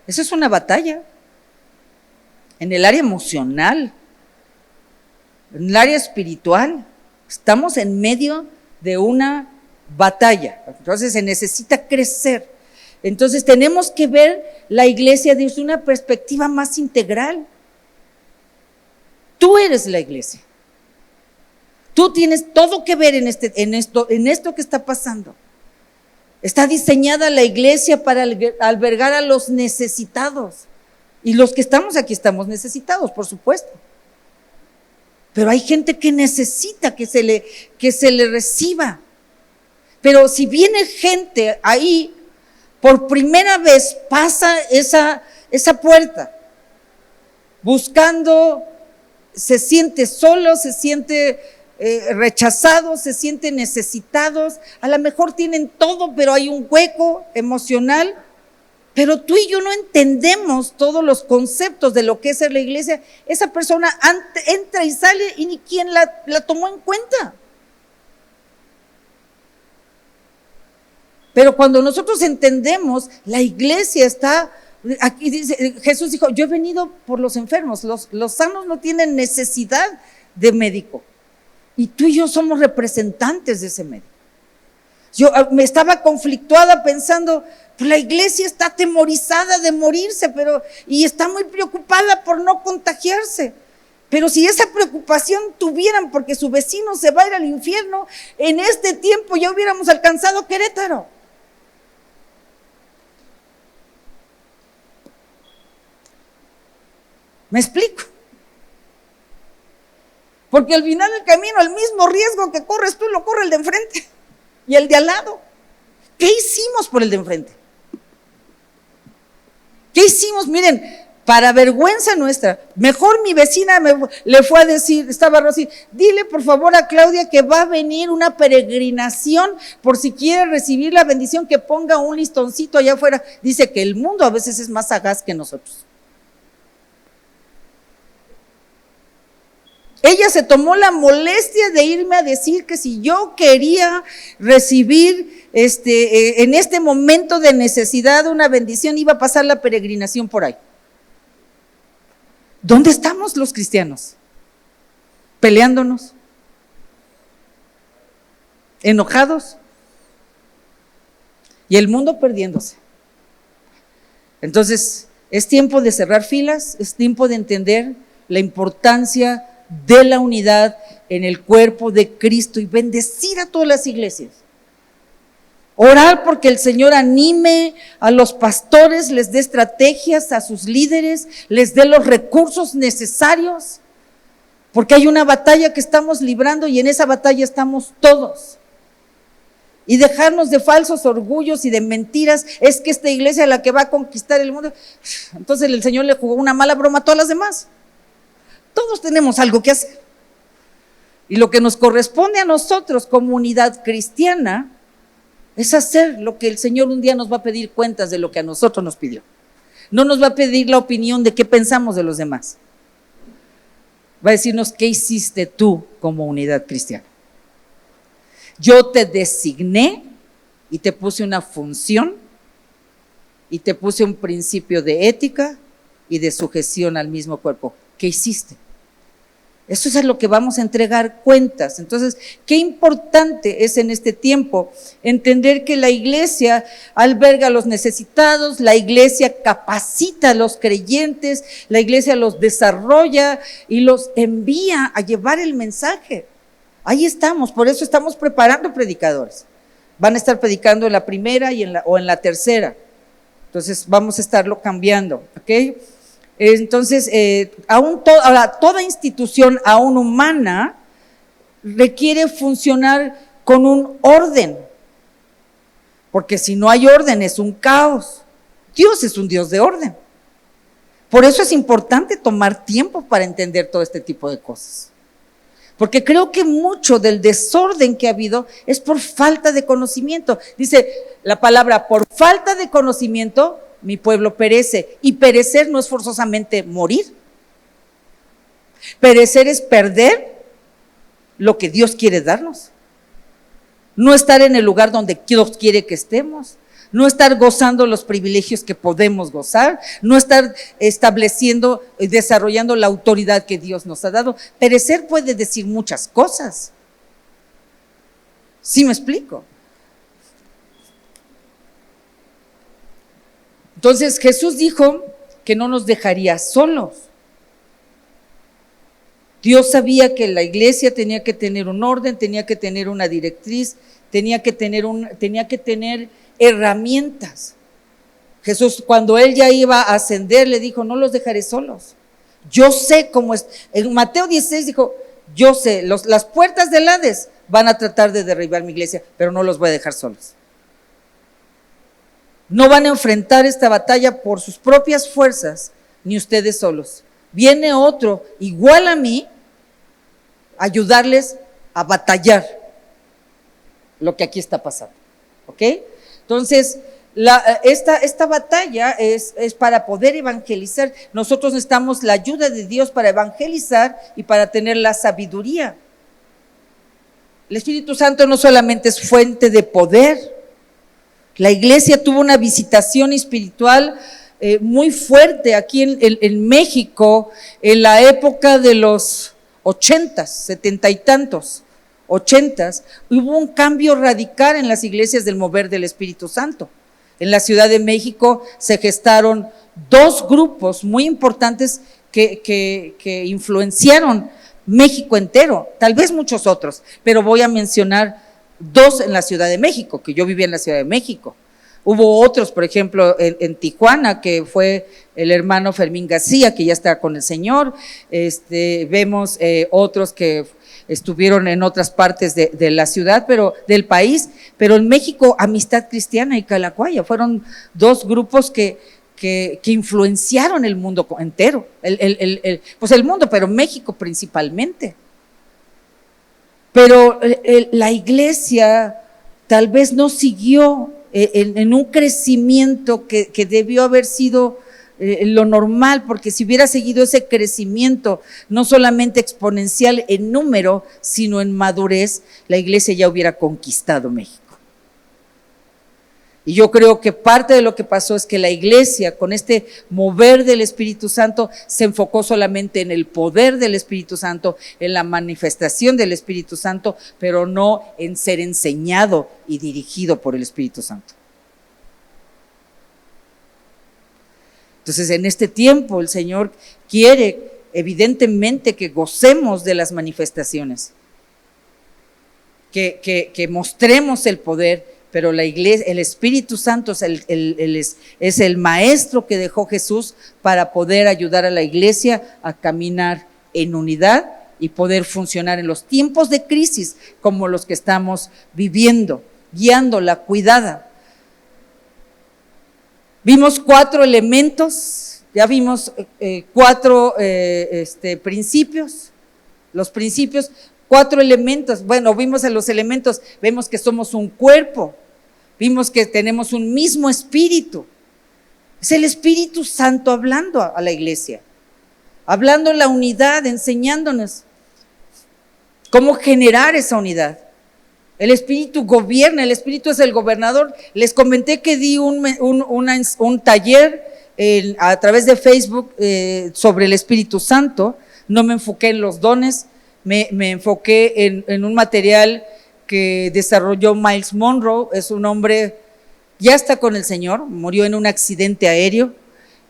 Eso es una batalla, en el área emocional, en el área espiritual, estamos en medio de una batalla, entonces se necesita crecer. Entonces tenemos que ver la iglesia desde una perspectiva más integral. Tú eres la iglesia. Tú tienes todo que ver en esto que está pasando. Está diseñada la iglesia para albergar a los necesitados. Y los que estamos aquí estamos necesitados, por supuesto. Pero hay gente que necesita que se le reciba. Pero si viene gente ahí, por primera vez pasa esa puerta, buscando, se siente solo, se siente rechazado, se siente necesitados, a lo mejor tienen todo, pero hay un hueco emocional, pero tú y yo no entendemos todos los conceptos de lo que es ser la iglesia. Esa persona entra y sale y ni quien la tomó en cuenta. Pero cuando nosotros entendemos, la iglesia está, aquí dice, Jesús dijo, yo he venido por los enfermos, los sanos no tienen necesidad de médico. Y tú y yo somos representantes de ese médico. Yo me estaba conflictuada pensando, pues la iglesia está atemorizada de morirse, y está muy preocupada por no contagiarse. Pero si esa preocupación tuvieran porque su vecino se va a ir al infierno, en este tiempo ya hubiéramos alcanzado Querétaro. ¿Me explico? Porque al final del camino el mismo riesgo que corres tú lo corre el de enfrente y el de al lado. ¿Qué hicimos por el de enfrente? ¿Qué hicimos? Miren, para vergüenza nuestra, mejor mi vecina le fue a decir, estaba Rosy, dile por favor a Claudia que va a venir una peregrinación por si quiere recibir la bendición, que ponga un listoncito allá afuera. Dice que el mundo a veces es más sagaz que nosotros. Ella se tomó la molestia de irme a decir que si yo quería recibir en este momento de necesidad una bendición, iba a pasar la peregrinación por ahí. ¿Dónde estamos los cristianos? ¿Peleándonos? ¿Enojados? Y el mundo perdiéndose. Entonces, es tiempo de cerrar filas, es tiempo de entender la importancia de la unidad en el cuerpo de Cristo y bendecir a todas las iglesias. Orar porque el Señor anime a los pastores, les dé estrategias a sus líderes, les dé los recursos necesarios, porque hay una batalla que estamos librando y en esa batalla estamos todos. Y dejarnos de falsos orgullos y de mentiras, es que esta iglesia es la que va a conquistar el mundo. Entonces el Señor le jugó una mala broma a todas las demás. Todos tenemos algo que hacer. Y lo que nos corresponde a nosotros como unidad cristiana es hacer lo que el Señor un día nos va a pedir cuentas de lo que a nosotros nos pidió. No nos va a pedir la opinión de qué pensamos de los demás. Va a decirnos qué hiciste tú como unidad cristiana. Yo te designé y te puse una función y te puse un principio de ética y de sujeción al mismo cuerpo. ¿Qué hiciste? Eso es a lo que vamos a entregar cuentas. Entonces, qué importante es en este tiempo entender que la iglesia alberga a los necesitados, la iglesia capacita a los creyentes, la iglesia los desarrolla y los envía a llevar el mensaje. Ahí estamos, por eso estamos preparando predicadores. Van a estar predicando en la primera o en la tercera. Entonces, vamos a estarlo cambiando, ¿ok? Entonces, ahora, toda institución, aún humana, requiere funcionar con un orden, porque si no hay orden es un caos. Dios es un Dios de orden. Por eso es importante tomar tiempo para entender todo este tipo de cosas, porque creo que mucho del desorden que ha habido es por falta de conocimiento. Dice la palabra, por falta de conocimiento mi pueblo perece, y perecer no es forzosamente morir. Perecer es perder lo que Dios quiere darnos, no estar en el lugar donde Dios quiere que estemos, no estar gozando los privilegios que podemos gozar, no estar estableciendo y desarrollando la autoridad que Dios nos ha dado. Perecer puede decir muchas cosas. ¿Sí me explico? Entonces Jesús dijo que no nos dejaría solos. Dios sabía que la iglesia tenía que tener un orden, tenía que tener una directriz, tenía que tener herramientas. Jesús, cuando él ya iba a ascender, le dijo, no los dejaré solos. Yo sé cómo es. En Mateo 16 dijo, yo sé, las puertas del Hades van a tratar de derribar mi iglesia, pero no los voy a dejar solos. No van a enfrentar esta batalla por sus propias fuerzas, ni ustedes solos. Viene otro igual a mí a ayudarles a batallar lo que aquí está pasando. ¿Ok? Entonces, esta batalla es para poder evangelizar. Nosotros necesitamos la ayuda de Dios para evangelizar y para tener la sabiduría. El Espíritu Santo no solamente es fuente de poder. La iglesia tuvo una visitación espiritual muy fuerte aquí en México en la época de los 80s, 70 y tantos, 80s. Hubo un cambio radical en las iglesias del mover del Espíritu Santo. En la Ciudad de México se gestaron dos grupos muy importantes que influenciaron México entero, tal vez muchos otros, pero voy a mencionar dos en la Ciudad de México, que yo vivía en la Ciudad de México. Hubo otros, por ejemplo, en Tijuana, que fue el hermano Fermín García, que ya está con el Señor. Vemos otros que estuvieron en otras partes de la ciudad, pero del país, pero en México, Amistad Cristiana y Calacuaya fueron dos grupos que influenciaron el mundo entero, pues el mundo, pero México principalmente. Pero la iglesia tal vez no siguió en un crecimiento que debió haber sido lo normal, porque si hubiera seguido ese crecimiento, no solamente exponencial en número, sino en madurez, la iglesia ya hubiera conquistado México. Y yo creo que parte de lo que pasó es que la iglesia, con este mover del Espíritu Santo, se enfocó solamente en el poder del Espíritu Santo, en la manifestación del Espíritu Santo, pero no en ser enseñado y dirigido por el Espíritu Santo. Entonces, en este tiempo el Señor quiere evidentemente que gocemos de las manifestaciones, que mostremos el poder, pero la iglesia, el Espíritu Santo es el maestro que dejó Jesús para poder ayudar a la iglesia a caminar en unidad y poder funcionar en los tiempos de crisis como los que estamos viviendo, guiándola, cuidada. Vimos 4 elementos, ya vimos 4 principios, los principios, 4 elementos. Bueno, vimos en los elementos, vemos que somos un cuerpo, vimos que tenemos un mismo espíritu. Es el Espíritu Santo hablando a la iglesia, hablando la unidad, enseñándonos cómo generar esa unidad. El Espíritu gobierna, el Espíritu es el gobernador. Les comenté que di un taller a través de Facebook sobre el Espíritu Santo. No me enfoqué en los dones, me enfoqué en un material que desarrolló Myles Munroe. Es un hombre, ya está con el Señor, murió en un accidente aéreo,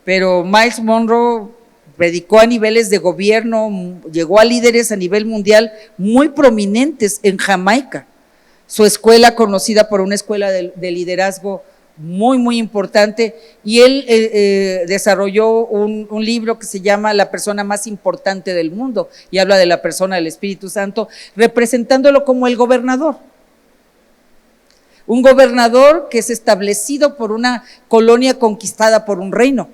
pero Myles Munroe predicó a niveles de gobierno, llegó a líderes a nivel mundial muy prominentes en Jamaica. Su escuela, conocida por una escuela de liderazgo muy, muy importante, y él desarrolló un libro que se llama La persona más importante del mundo, y habla de la persona del Espíritu Santo, representándolo como el gobernador. Un gobernador que es establecido por una colonia conquistada por un reino,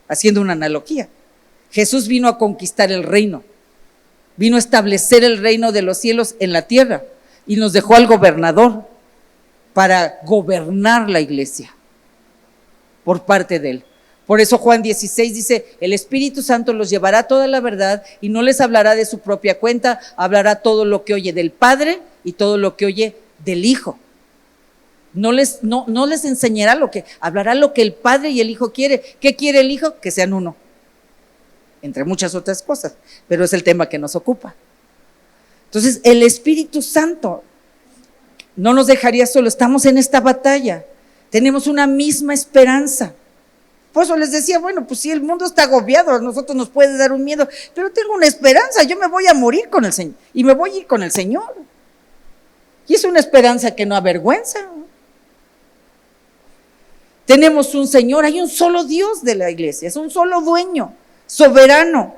haciendo una analogía. Jesús vino a conquistar el reino, vino a establecer el reino de los cielos en la tierra, y nos dejó al gobernador para gobernar la iglesia por parte de él. Por eso Juan 16 dice, el Espíritu Santo los llevará a toda la verdad y no les hablará de su propia cuenta, hablará todo lo que oye del Padre y todo lo que oye del Hijo. No les enseñará hablará lo que el Padre y el Hijo quiere. ¿Qué quiere el Hijo? Que sean uno, entre muchas otras cosas, pero es el tema que nos ocupa. Entonces, el Espíritu Santo no nos dejaría solo, estamos en esta batalla, tenemos una misma esperanza. Por eso les decía, bueno, pues si el mundo está agobiado, a nosotros nos puede dar un miedo, pero tengo una esperanza, yo me voy a morir con el Señor y me voy a ir con el Señor. Y es una esperanza que no avergüenza. Tenemos un Señor, hay un solo Dios de la iglesia, es un solo dueño, soberano,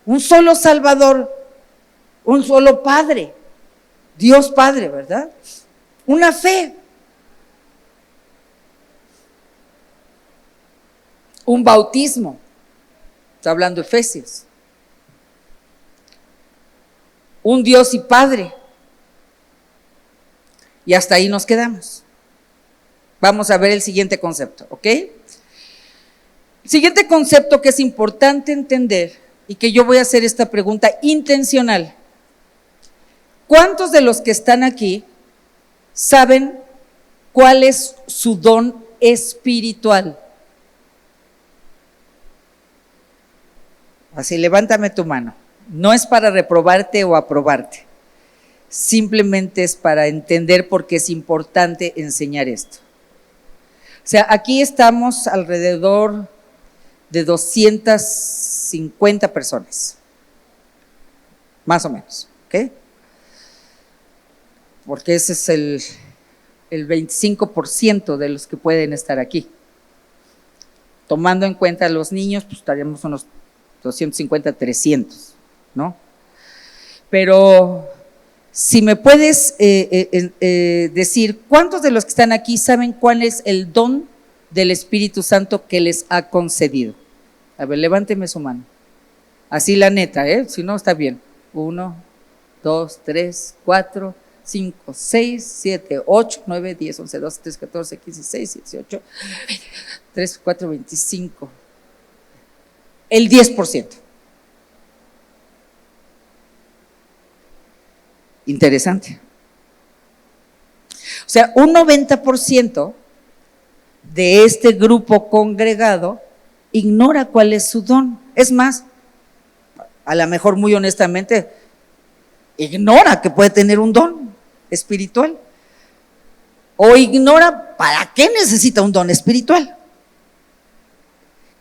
un solo Salvador, un solo Padre, Dios Padre, ¿verdad? Una fe, un bautismo, está hablando Efesios, un Dios y Padre, y hasta ahí nos quedamos. Vamos a ver el siguiente concepto, ¿ok? El siguiente concepto que es importante entender, y que yo voy a hacer esta pregunta intencional. ¿Cuántos de los que están aquí saben cuál es su don espiritual? Así, levántame tu mano. No es para reprobarte o aprobarte, simplemente es para entender por qué es importante enseñar esto. O sea, aquí estamos alrededor de 250 personas, más o menos, ¿ok? Porque ese es el 25% de los que pueden estar aquí. Tomando en cuenta a los niños, pues estaríamos unos 250, 300, ¿no? Pero si me puedes decir, ¿cuántos de los que están aquí saben cuál es el don del Espíritu Santo que les ha concedido? A ver, levánteme su mano. Así la neta, si no está bien. 1, 2, 3, 4, 5, 6, 7, 8, 9, 10, 11, 12, 13, 14, 15, 16, 18, 3, 4, 25. El 10%. Interesante. O sea, un 90% de este grupo congregado ignora cuál es su don. Es más, a lo mejor muy honestamente, ignora que puede tener un don espiritual. O ignora para qué necesita un don espiritual.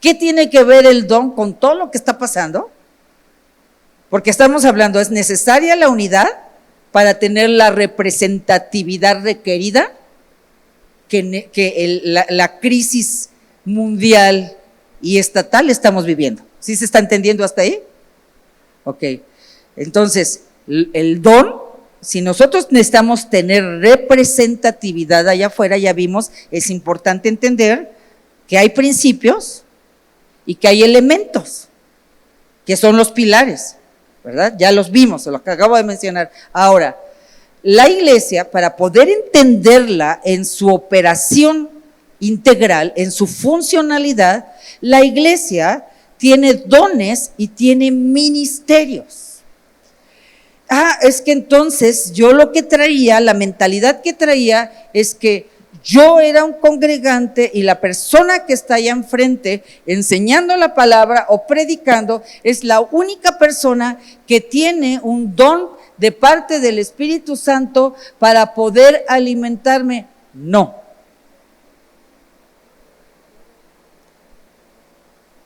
¿Qué tiene que ver el don con todo lo que está pasando? Porque estamos hablando, ¿es necesaria la unidad? para tener la representatividad requerida que la crisis mundial y estatal estamos viviendo. ¿Sí se está entendiendo hasta ahí? Ok. Entonces, el don, si nosotros necesitamos tener representatividad allá afuera, ya vimos, es importante entender que hay principios y que hay elementos, que son los pilares, ¿verdad? Ya los vimos, lo que acabo de mencionar. Ahora, la iglesia, para poder entenderla en su operación integral, en su funcionalidad, la iglesia tiene dones y tiene ministerios. Es que entonces yo lo que traía, la mentalidad que traía es que yo era un congregante y la persona que está allá enfrente enseñando la palabra o predicando es la única persona que tiene un don de parte del Espíritu Santo para poder alimentarme. No.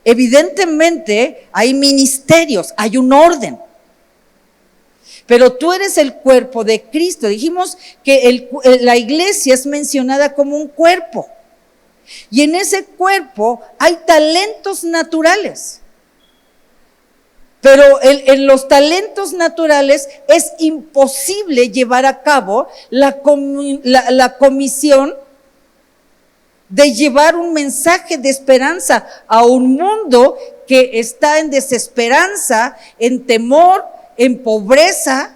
Evidentemente hay ministerios, hay un orden. Pero tú eres el cuerpo de Cristo. Dijimos que la iglesia es mencionada como un cuerpo. Y en ese cuerpo hay talentos naturales. Pero en los talentos naturales es imposible llevar a cabo la comisión de llevar un mensaje de esperanza a un mundo que está en desesperanza, en temor, en pobreza,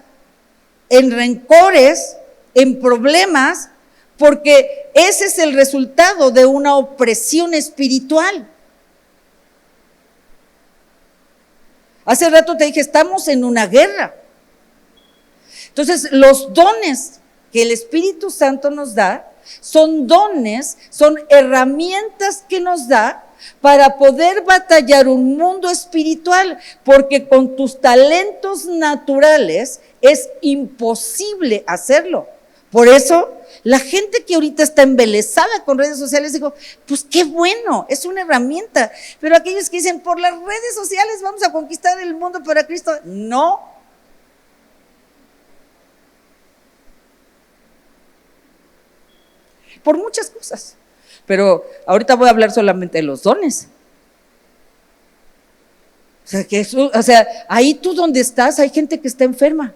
en rencores, en problemas, porque ese es el resultado de una opresión espiritual. Hace rato te dije, estamos en una guerra. Entonces, los dones que el Espíritu Santo nos da son dones, son herramientas que nos da para poder batallar un mundo espiritual, porque con tus talentos naturales es imposible hacerlo. Por eso, la gente que ahorita está embelesada con redes sociales, digo, pues qué bueno, es una herramienta. Pero aquellos que dicen, por las redes sociales vamos a conquistar el mundo para Cristo, no. Por muchas cosas. Pero ahorita voy a hablar solamente de los dones. O sea, ahí tú donde estás, hay gente que está enferma.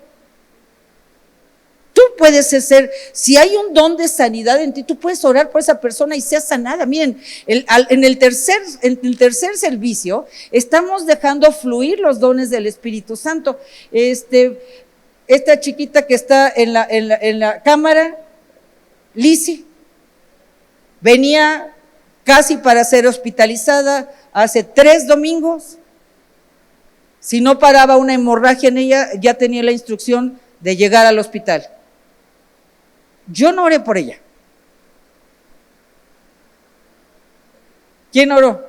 Tú puedes ser, si hay un don de sanidad en ti, tú puedes orar por esa persona y sea sanada. Miren, en el tercer servicio estamos dejando fluir los dones del Espíritu Santo. Esta chiquita que está en la cámara, Lizzie, venía casi para ser hospitalizada hace 3 domingos. Si no paraba una hemorragia en ella, ya tenía la instrucción de llegar al hospital. Yo no oré por ella. ¿Quién oró?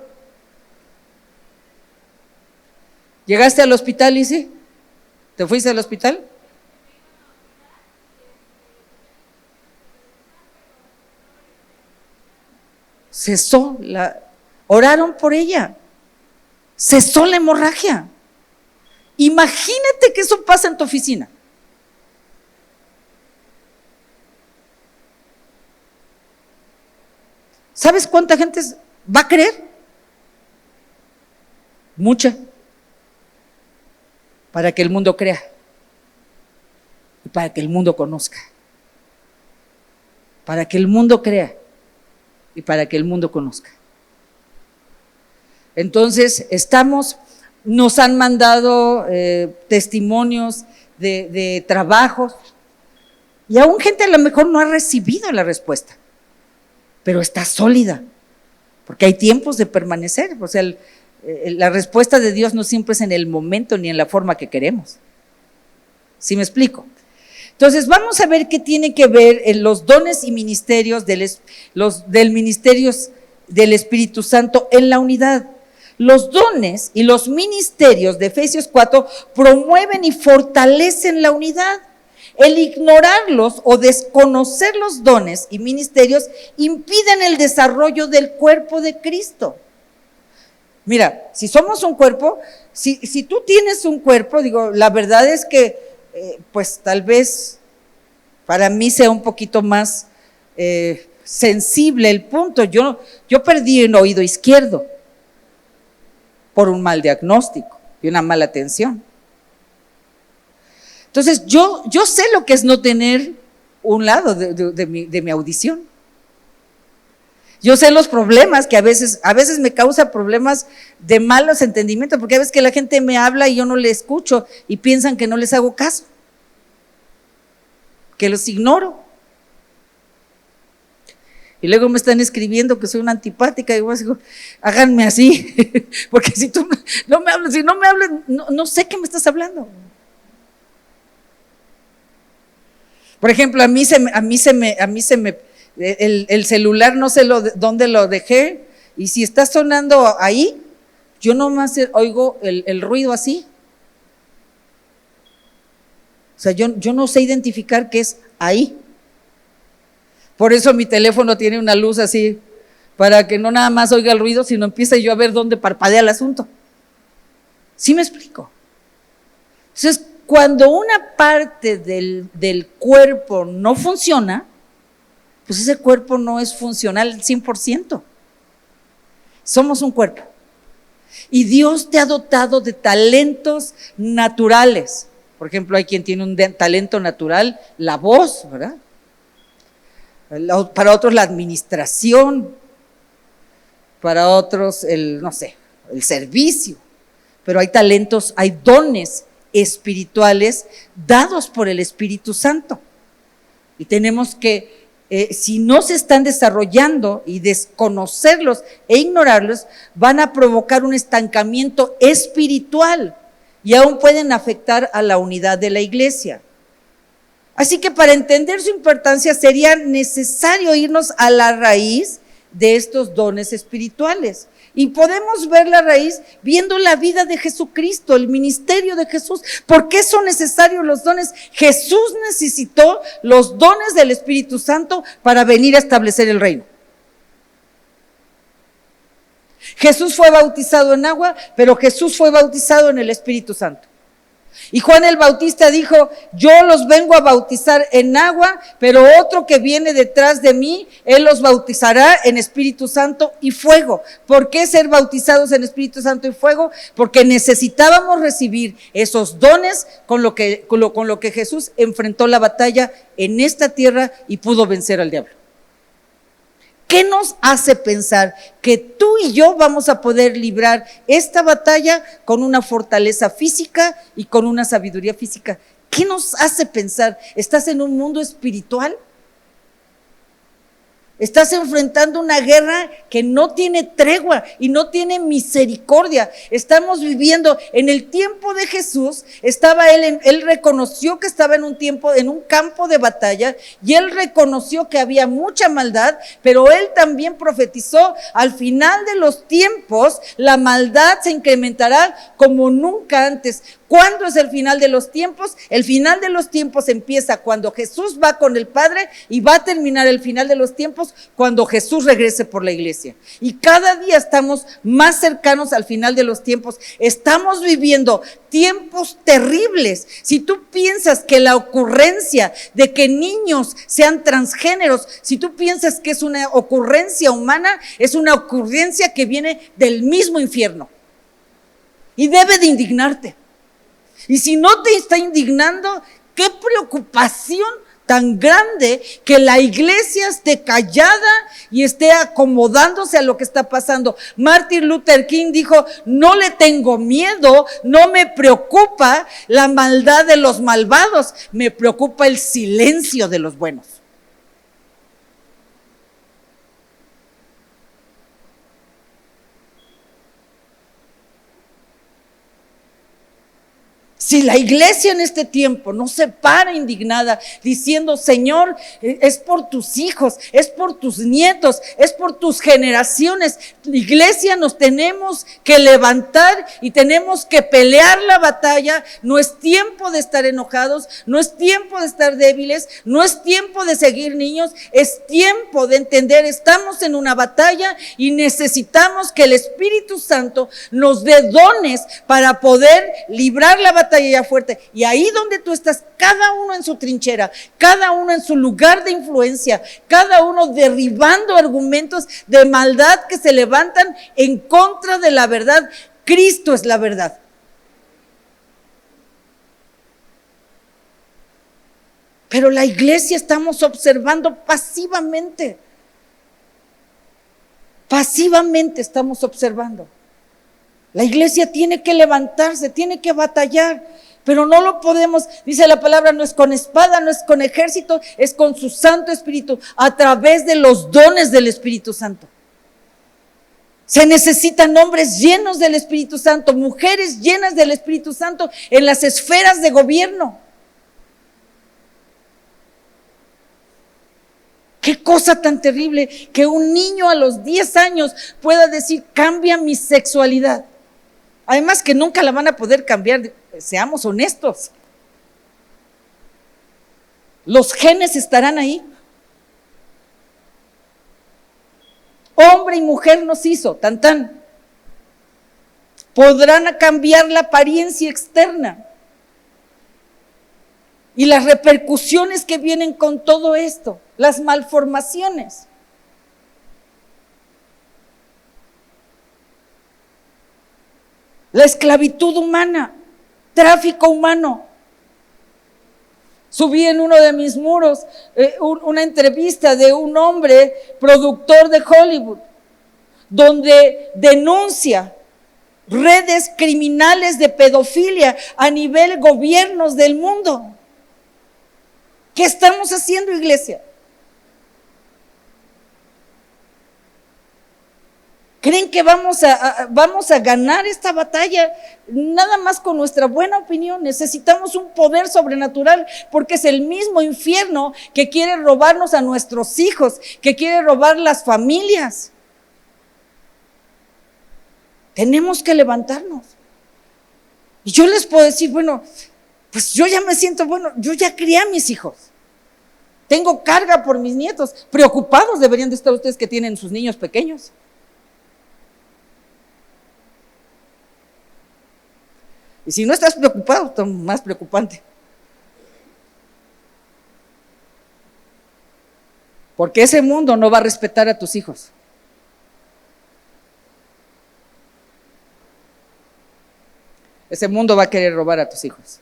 ¿Llegaste al hospital, Lizzie? ¿Te fuiste al hospital? Cesó oraron por ella, cesó la hemorragia. Imagínate que eso pasa en tu oficina. ¿Sabes cuánta gente va a creer? Mucha. Para que el mundo crea y para que el mundo conozca. Para que el mundo crea y para que el mundo conozca. Entonces, nos han mandado testimonios de trabajos y aún gente a lo mejor no ha recibido la respuesta, pero está sólida, porque hay tiempos de permanecer. O sea, la respuesta de Dios no siempre es en el momento ni en la forma que queremos. ¿Sí me explico? Entonces vamos a ver qué tiene que ver en los dones y ministerios del ministerio del Espíritu Santo en la unidad. Los dones y los ministerios de Efesios 4 promueven y fortalecen la unidad. El ignorarlos o desconocer los dones y ministerios impiden el desarrollo del cuerpo de Cristo. Mira, si somos un cuerpo, si tú tienes un cuerpo, digo, la verdad es que pues tal vez para mí sea un poquito más sensible el punto. Yo perdí el oído izquierdo por un mal diagnóstico y una mala atención. Entonces yo sé lo que es no tener un lado de mi audición. Yo sé los problemas que a veces me causa problemas de malos entendimientos, porque a veces que la gente me habla y yo no le escucho y piensan que no les hago caso, que los ignoro. Y luego me están escribiendo que soy una antipática, y yo digo, háganme así, porque si tú no me hablas, no sé qué me estás hablando. Por ejemplo, a mí se me el celular no sé dónde lo dejé, y si está sonando ahí, yo nomás oigo el ruido así. O sea, yo no sé identificar qué es ahí. Por eso mi teléfono tiene una luz así, para que no nada más oiga el ruido, sino empiece yo a ver dónde parpadea el asunto. ¿Sí me explico? Entonces, cuando una parte del cuerpo no funciona, pues ese cuerpo no es funcional al 100%. Somos un cuerpo. Y Dios te ha dotado de talentos naturales. Por ejemplo, hay quien tiene un talento natural, la voz, ¿verdad? Para otros la administración, para otros el servicio. Pero hay talentos, hay dones espirituales dados por el Espíritu Santo. Y tenemos que, si no se están desarrollando y desconocerlos e ignorarlos, van a provocar un estancamiento espiritual y aún pueden afectar a la unidad de la iglesia. Así que para entender su importancia sería necesario irnos a la raíz de estos dones espirituales. Y podemos ver la raíz viendo la vida de Jesucristo, el ministerio de Jesús. ¿Por qué son necesarios los dones? Jesús necesitó los dones del Espíritu Santo para venir a establecer el reino. Jesús fue bautizado en agua, pero Jesús fue bautizado en el Espíritu Santo. Y Juan el Bautista dijo, yo los vengo a bautizar en agua, pero otro que viene detrás de mí, él los bautizará en Espíritu Santo y fuego. ¿Por qué ser bautizados en Espíritu Santo y fuego? Porque necesitábamos recibir esos dones con lo que Jesús enfrentó la batalla en esta tierra y pudo vencer al diablo. ¿Qué nos hace pensar que tú y yo vamos a poder librar esta batalla con una fortaleza física y con una sabiduría física? ¿Qué nos hace pensar? ¿Estás en un mundo espiritual? Estás enfrentando una guerra que no tiene tregua y no tiene misericordia. Estamos viviendo en el tiempo de Jesús. Él reconoció que estaba en un campo de batalla, y él reconoció que había mucha maldad, pero él también profetizó: al final de los tiempos la maldad se incrementará como nunca antes. ¿Cuándo es el final de los tiempos? El final de los tiempos empieza cuando Jesús va con el Padre, y va a terminar el final de los tiempos cuando Jesús regrese por la iglesia. Y cada día estamos más cercanos al final de los tiempos. Estamos viviendo tiempos terribles. Si tú piensas que la ocurrencia de que niños sean transgéneros, si tú piensas que es una ocurrencia humana, es una ocurrencia que viene del mismo infierno. Y debe de indignarte. Y si no te está indignando, qué preocupación tan grande que la iglesia esté callada y esté acomodándose a lo que está pasando. Martin Luther King dijo: no le tengo miedo, no me preocupa la maldad de los malvados, me preocupa el silencio de los buenos. Si la iglesia en este tiempo no se para indignada diciendo: Señor, es por tus hijos, es por tus nietos, es por tus generaciones. Iglesia, nos tenemos que levantar y tenemos que pelear la batalla. No es tiempo de estar enojados, no es tiempo de estar débiles, no es tiempo de seguir niños, es tiempo de entender: estamos en una batalla y necesitamos que el Espíritu Santo nos dé dones para poder librar la batalla batalla fuerte. Y ahí donde tú estás, cada uno en su trinchera, cada uno en su lugar de influencia, cada uno derribando argumentos de maldad que se levantan en contra de la verdad. Cristo es la verdad. Pero la iglesia estamos observando pasivamente. Pasivamente estamos observando. La iglesia tiene que levantarse, tiene que batallar, pero no lo podemos, dice la palabra, no es con espada, no es con ejército, es con su Santo Espíritu, a través de los dones del Espíritu Santo. Se necesitan hombres llenos del Espíritu Santo, mujeres llenas del Espíritu Santo en las esferas de gobierno. Qué cosa tan terrible que un niño a los 10 años pueda decir, cambia mi sexualidad. Además que nunca la van a poder cambiar, seamos honestos. Los genes estarán ahí. Hombre y mujer nos hizo, tan tan. Podrán cambiar la apariencia externa. Y las repercusiones que vienen con todo esto, las malformaciones. La esclavitud humana, tráfico humano. Subí en uno de mis muros una entrevista de un hombre productor de Hollywood, donde denuncia redes criminales de pedofilia a nivel gobiernos del mundo. ¿Qué estamos haciendo, iglesia? ¿Creen que vamos a ganar esta batalla nada más con nuestra buena opinión? Necesitamos un poder sobrenatural, porque es el mismo infierno que quiere robarnos a nuestros hijos, que quiere robar las familias. Tenemos que levantarnos. Y yo les puedo decir, bueno, pues yo ya me siento, yo ya crié a mis hijos. Tengo carga por mis nietos. Preocupados deberían de estar ustedes que tienen sus niños pequeños. Y si no estás preocupado, está más preocupante. Porque ese mundo no va a respetar a tus hijos. Ese mundo va a querer robar a tus hijos.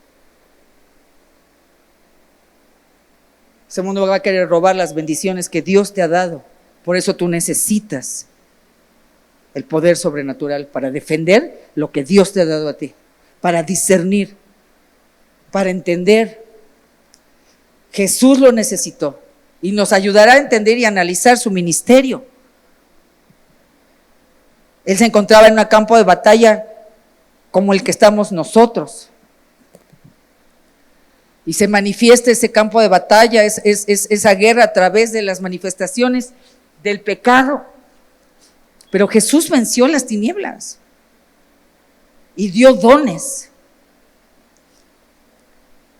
Ese mundo va a querer robar las bendiciones que Dios te ha dado. Por eso tú necesitas el poder sobrenatural para defender lo que Dios te ha dado a ti, para discernir, para entender. Jesús lo necesitó y nos ayudará a entender y analizar su ministerio. Él se encontraba en un campo de batalla como el que estamos nosotros. Y se manifiesta ese campo de batalla, esa guerra a través de las manifestaciones del pecado. Pero Jesús venció las tinieblas y dio dones.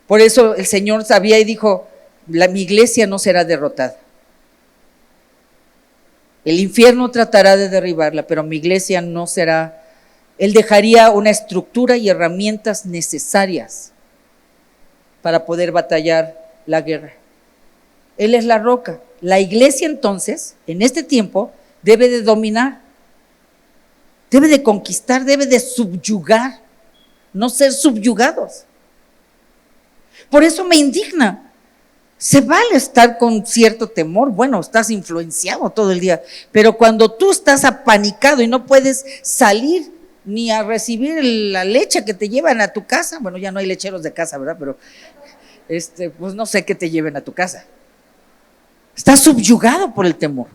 Por eso el Señor sabía y dijo, mi iglesia no será derrotada. El infierno tratará de derribarla, pero mi iglesia no será. Él dejaría una estructura y herramientas necesarias para poder batallar la guerra. Él es la roca. La iglesia entonces, en este tiempo, debe de dominar, debe de conquistar, debe de subyugar, no ser subyugados. Por eso me indigna. Se vale estar con cierto temor, estás influenciado todo el día, pero cuando tú estás apanicado y no puedes salir ni a recibir la leche que te llevan a tu casa, ya no hay lecheros de casa, ¿verdad? Pero pues no sé qué te lleven a tu casa. Estás subyugado por el temor.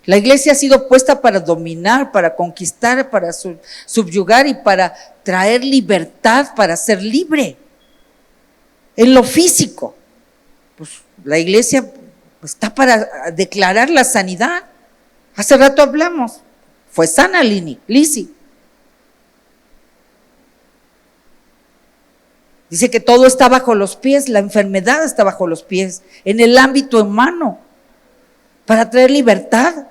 La iglesia ha sido puesta para dominar, para conquistar, para subyugar y para traer libertad, para ser libre. En lo físico, pues la iglesia está para declarar la sanidad. Hace rato hablamos, fue sana Lisi. Dice que todo está bajo los pies, la enfermedad está bajo los pies, en el ámbito humano, para traer libertad.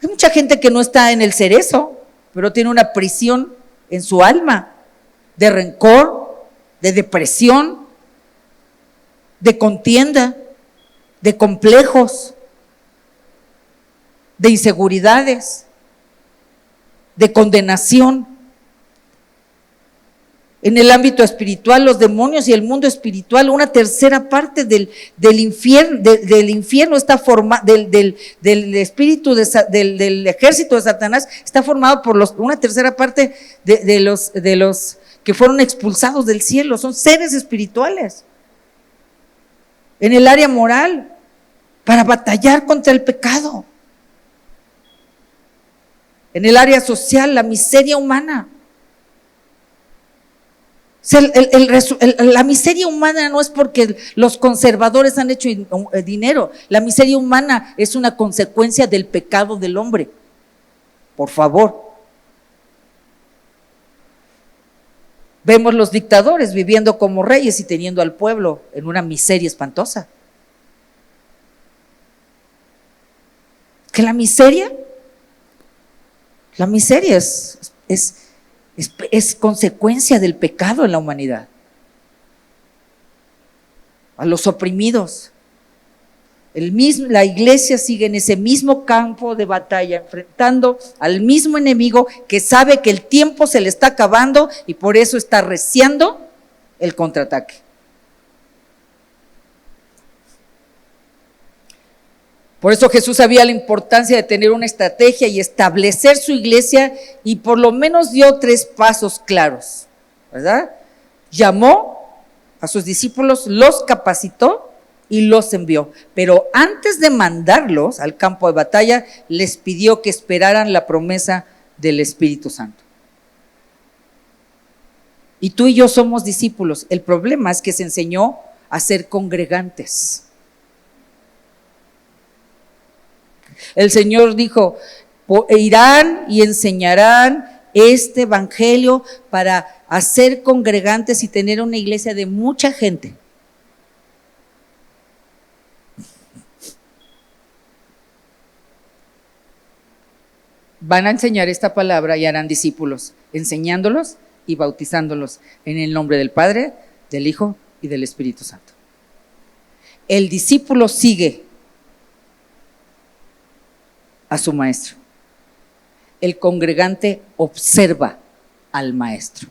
Hay mucha gente que no está en el cerezo, pero tiene una prisión en su alma, de rencor, de depresión, de contienda, de complejos, de inseguridades, de condenación. En el ámbito espiritual, los demonios y el mundo espiritual, una tercera parte del infierno está formado, del espíritu, del ejército de Satanás, está formado por una tercera parte de los que fueron expulsados del cielo, son seres espirituales. En el área moral, para batallar contra el pecado. En el área social, la miseria humana. O sea, la miseria humana no es porque los conservadores han hecho dinero. La miseria humana es una consecuencia del pecado del hombre. Por favor. Vemos los dictadores viviendo como reyes y teniendo al pueblo en una miseria espantosa. Que la miseria es consecuencia del pecado en la humanidad. A los oprimidos. La iglesia sigue en ese mismo campo de batalla, enfrentando al mismo enemigo que sabe que el tiempo se le está acabando y por eso está arreciando el contraataque. Por eso Jesús sabía la importancia de tener una estrategia y establecer su iglesia, y por lo menos dio 3 pasos claros, ¿verdad? Llamó a sus discípulos, los capacitó y los envió. Pero antes de mandarlos al campo de batalla, les pidió que esperaran la promesa del Espíritu Santo. Y tú y yo somos discípulos. El problema es que se enseñó a ser congregantes. El Señor dijo, irán y enseñarán este evangelio para hacer congregantes y tener una iglesia de mucha gente. Van a enseñar esta palabra y harán discípulos, enseñándolos y bautizándolos en el nombre del Padre, del Hijo y del Espíritu Santo. El discípulo sigue a su maestro. El congregante observa al maestro.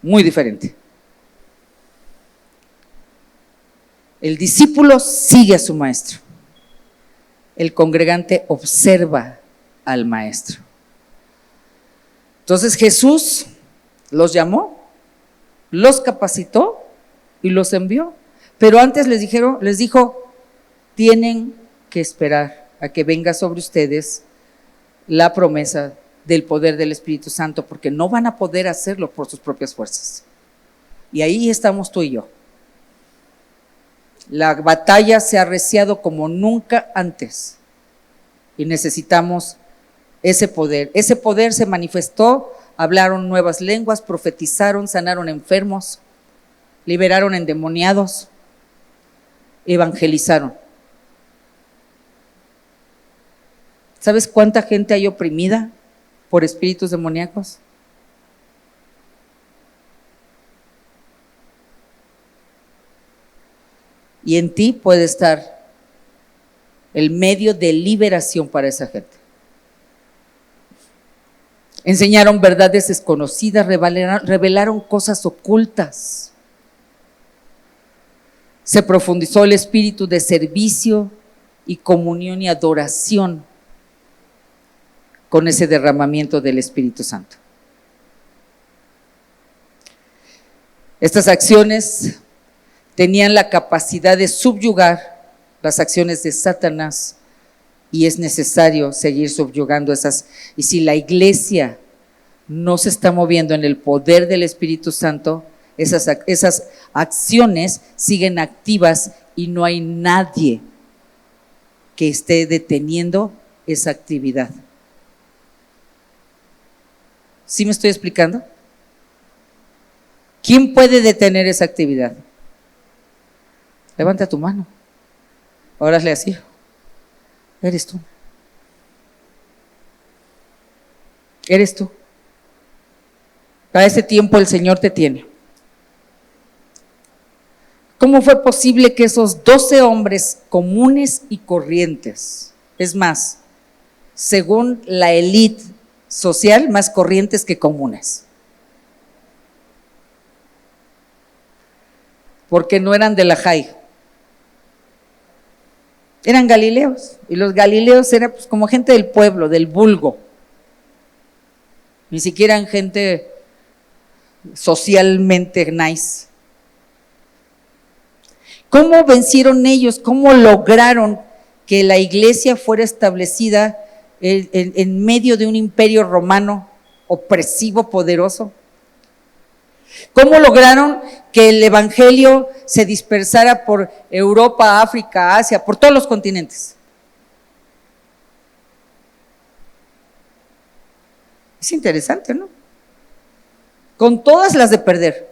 Muy diferente. El discípulo sigue a su maestro. El congregante observa al maestro. Entonces Jesús los llamó, los capacitó y los envió. Pero antes les dijo, tienen que esperar a que venga sobre ustedes la promesa del poder del Espíritu Santo, porque no van a poder hacerlo por sus propias fuerzas. Y ahí estamos tú y yo. La batalla se ha arreciado como nunca antes y necesitamos ese poder. Ese poder se manifestó, hablaron nuevas lenguas, profetizaron, sanaron enfermos, liberaron endemoniados, evangelizaron. ¿Sabes cuánta gente hay oprimida por espíritus demoníacos? Y en ti puede estar el medio de liberación para esa gente. Enseñaron verdades desconocidas, revelaron cosas ocultas. Se profundizó el espíritu de servicio y comunión y adoración con ese derramamiento del Espíritu Santo. Estas acciones tenían la capacidad de subyugar las acciones de Satanás y es necesario seguir subyugando esas. Y si la iglesia no se está moviendo en el poder del Espíritu Santo, esas acciones siguen activas y no hay nadie que esté deteniendo esa actividad. ¿Sí me estoy explicando? ¿Quién puede detener esa actividad? Levanta tu mano. Órale así. Eres tú. Eres tú. Para ese tiempo el Señor te tiene. ¿Cómo fue posible que esos 12 hombres comunes y corrientes, es más, según la élite social, más corrientes que comunes? Porque no eran de la high, eran galileos, y los galileos eran pues como gente del pueblo, del vulgo, ni siquiera eran gente socialmente nice. ¿Cómo vencieron ellos? ¿Cómo lograron que la iglesia fuera establecida en medio de un imperio romano opresivo, poderoso? ¿Cómo lograron que el evangelio se dispersara por Europa, África, Asia, por todos los continentes? Es interesante, ¿no? Con todas las de perder.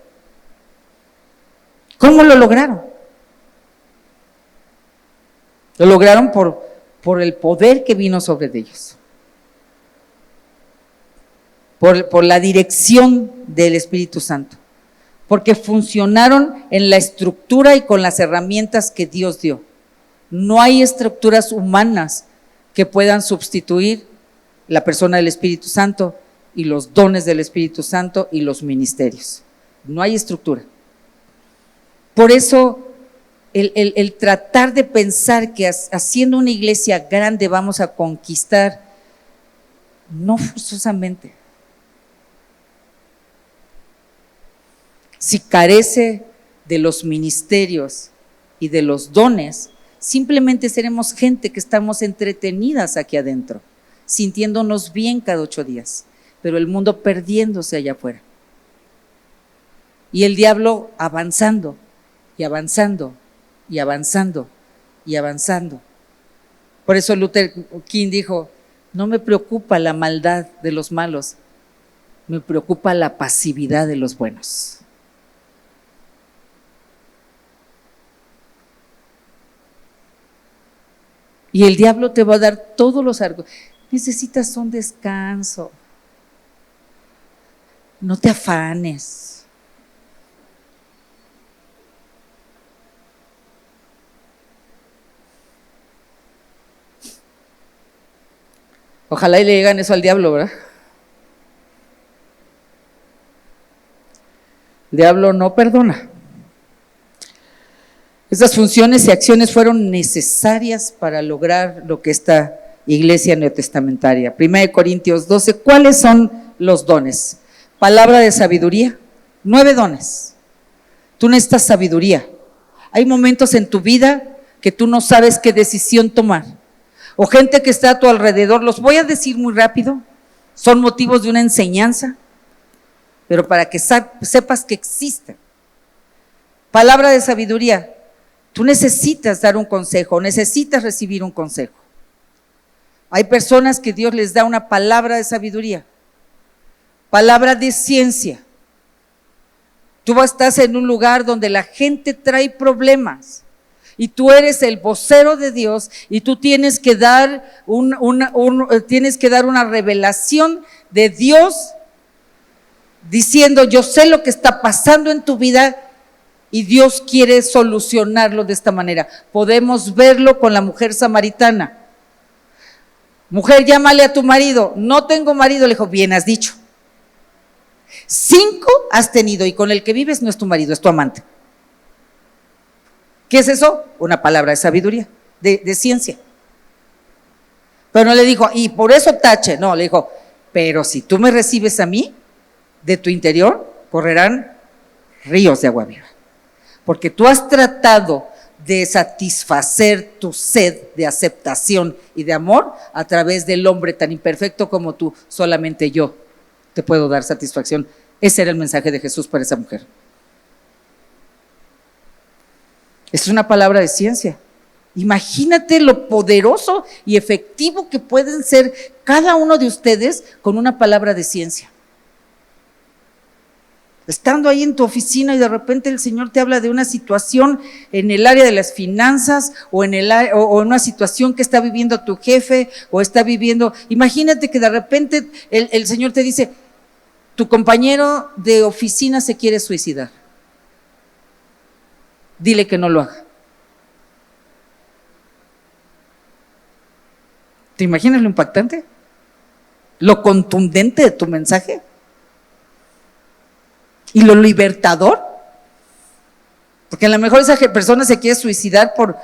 ¿Cómo lo lograron? Lo lograron por el poder que vino sobre ellos, por la dirección del Espíritu Santo, porque funcionaron en la estructura y con las herramientas que Dios dio. No hay estructuras humanas que puedan sustituir la persona del Espíritu Santo y los dones del Espíritu Santo y los ministerios. No hay estructura. Por eso el tratar de pensar que haciendo una iglesia grande vamos a conquistar, no forzosamente. Si carece de los ministerios y de los dones, simplemente seremos gente que estamos entretenidas aquí adentro, sintiéndonos bien cada 8 días, pero el mundo perdiéndose allá afuera. Y el diablo avanzando y avanzando y avanzando y avanzando. Por eso Luther King dijo: no me preocupa la maldad de los malos, me preocupa la pasividad de los buenos. Y el diablo te va a dar todos los argumentos. Necesitas un descanso, no te afanes. Ojalá y le digan eso al diablo, ¿verdad? El diablo no perdona. Esas funciones y acciones fueron necesarias para lograr lo que esta iglesia neotestamentaria. 1 Corintios 12, ¿cuáles son los dones? Palabra de sabiduría, 9 dones. Tú necesitas sabiduría. Hay momentos en tu vida que tú no sabes qué decisión tomar. O gente que está a tu alrededor, los voy a decir muy rápido, son motivos de una enseñanza, pero para que sepas que existen. Palabra de sabiduría, tú necesitas dar un consejo, necesitas recibir un consejo. Hay personas que Dios les da una palabra de sabiduría, palabra de ciencia. Tú estás en un lugar donde la gente trae problemas y tú eres el vocero de Dios y tú tienes que dar una revelación de Dios diciendo: yo sé lo que está pasando en tu vida y Dios quiere solucionarlo de esta manera. Podemos verlo con la mujer samaritana. Mujer, llámale a tu marido. No tengo marido. Le dijo: bien has dicho. 5 has tenido y con el que vives no es tu marido, es tu amante. ¿Qué es eso? Una palabra de sabiduría, de ciencia. Pero no le dijo: y por eso tache. No, le dijo: pero si tú me recibes a mí, de tu interior correrán ríos de agua viva. Porque tú has tratado de satisfacer tu sed de aceptación y de amor a través del hombre tan imperfecto como tú. Solamente yo te puedo dar satisfacción. Ese era el mensaje de Jesús para esa mujer. Es una palabra de ciencia. Imagínate lo poderoso y efectivo que pueden ser cada uno de ustedes con una palabra de ciencia. Estando ahí en tu oficina y de repente el Señor te habla de una situación en el área de las finanzas o en una situación que está viviendo tu jefe o está viviendo. Imagínate que de repente el Señor te dice, tu compañero de oficina se quiere suicidar. Dile que no lo haga. ¿Te imaginas lo impactante? ¿Lo contundente de tu mensaje? ¿Y lo libertador? Porque a lo mejor esa persona se quiere suicidar por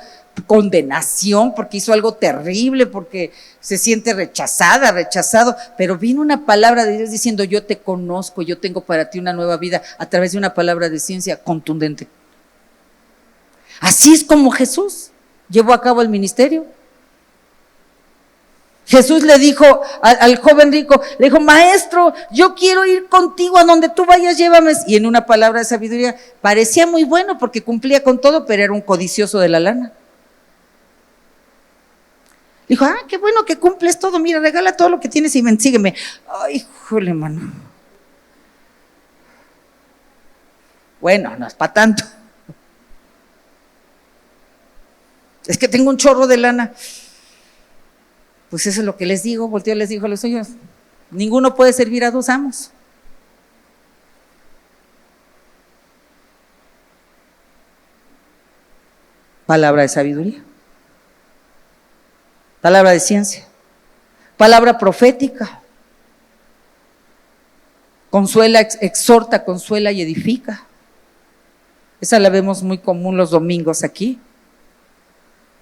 condenación, porque hizo algo terrible, porque se siente rechazada, rechazado, pero viene una palabra de Dios diciendo, yo te conozco, yo tengo para ti una nueva vida, a través de una palabra de ciencia contundente. Así es como Jesús llevó a cabo el ministerio. Jesús le dijo al joven rico, le dijo, maestro, yo quiero ir contigo a donde tú vayas, llévame. Y en una palabra de sabiduría, parecía muy bueno porque cumplía con todo, pero era un codicioso de la lana. Dijo, qué bueno que cumples todo, mira, regala todo lo que tienes y ven, sígueme. Ay, híjole, mano. Bueno, no es para tanto. Es que tengo un chorro de lana. Pues eso es lo que les digo, volteo y les digo a los suyos, ninguno puede servir a dos amos. Palabra de sabiduría, palabra de ciencia, palabra profética, consuela, exhorta, consuela y edifica. Esa la vemos muy común los domingos aquí.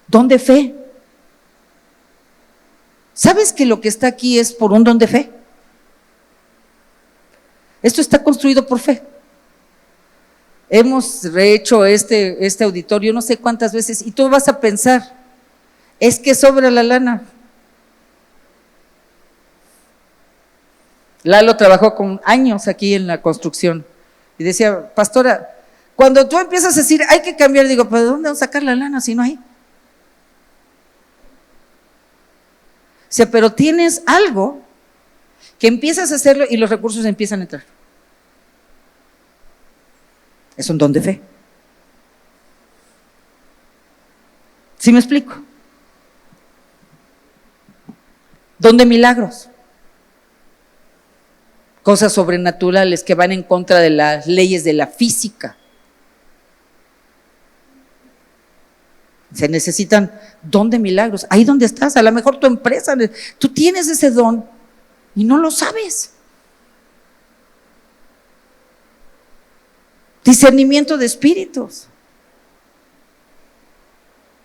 Don de fe. ¿Sabes que lo que está aquí es por un don de fe? Esto está construido por fe. Hemos rehecho este auditorio no sé cuántas veces y tú vas a pensar, es que sobra la lana. Lalo trabajó con años aquí en la construcción y decía, pastora, cuando tú empiezas a decir, hay que cambiar, digo, ¿pero de dónde vamos a sacar la lana si no hay? O sea, pero tienes algo que empiezas a hacerlo y los recursos empiezan a entrar. Es un don de fe. ¿Sí me explico? Don de milagros. Cosas sobrenaturales que van en contra de las leyes de la física. Se necesitan don de milagros. Ahí donde estás, a lo mejor tu empresa, tú tienes ese don y no lo sabes. Discernimiento de espíritus.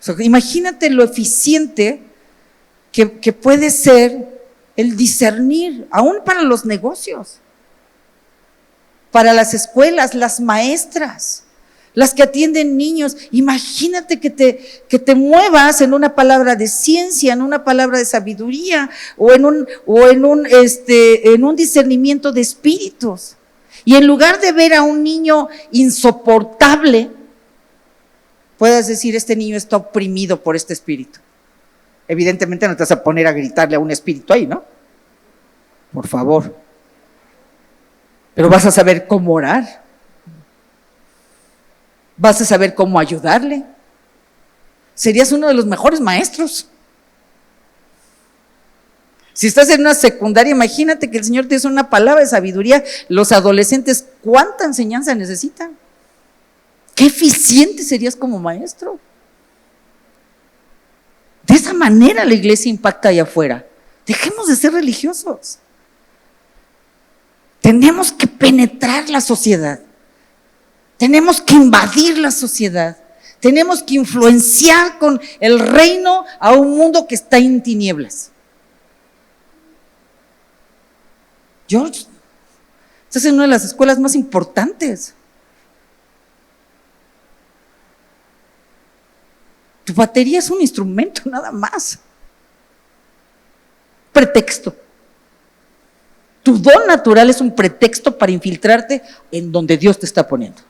O sea, imagínate lo eficiente que puede ser el discernir, aún para los negocios, para las escuelas, las maestras, las que atienden niños. Imagínate que te muevas en una palabra de ciencia, en una palabra de sabiduría o en un discernimiento de espíritus. Y en lugar de ver a un niño insoportable, puedas decir, este niño está oprimido por este espíritu. Evidentemente no te vas a poner a gritarle a un espíritu ahí, ¿no? Por favor. Pero vas a saber cómo orar. Vas a saber cómo ayudarle. Serías uno de los mejores maestros. Si estás en una secundaria, imagínate que el Señor te dice una palabra de sabiduría. Los adolescentes, ¿cuánta enseñanza necesitan? ¿Qué eficiente serías como maestro? De esa manera la iglesia impacta allá afuera. Dejemos de ser religiosos. Tenemos que penetrar la sociedad. Tenemos que invadir la sociedad. Tenemos que influenciar con el reino a un mundo que está en tinieblas. George, estás en una de las escuelas más importantes. Tu batería es un instrumento nada más. Pretexto. Tu don natural es un pretexto para infiltrarte en donde Dios te está poniendo.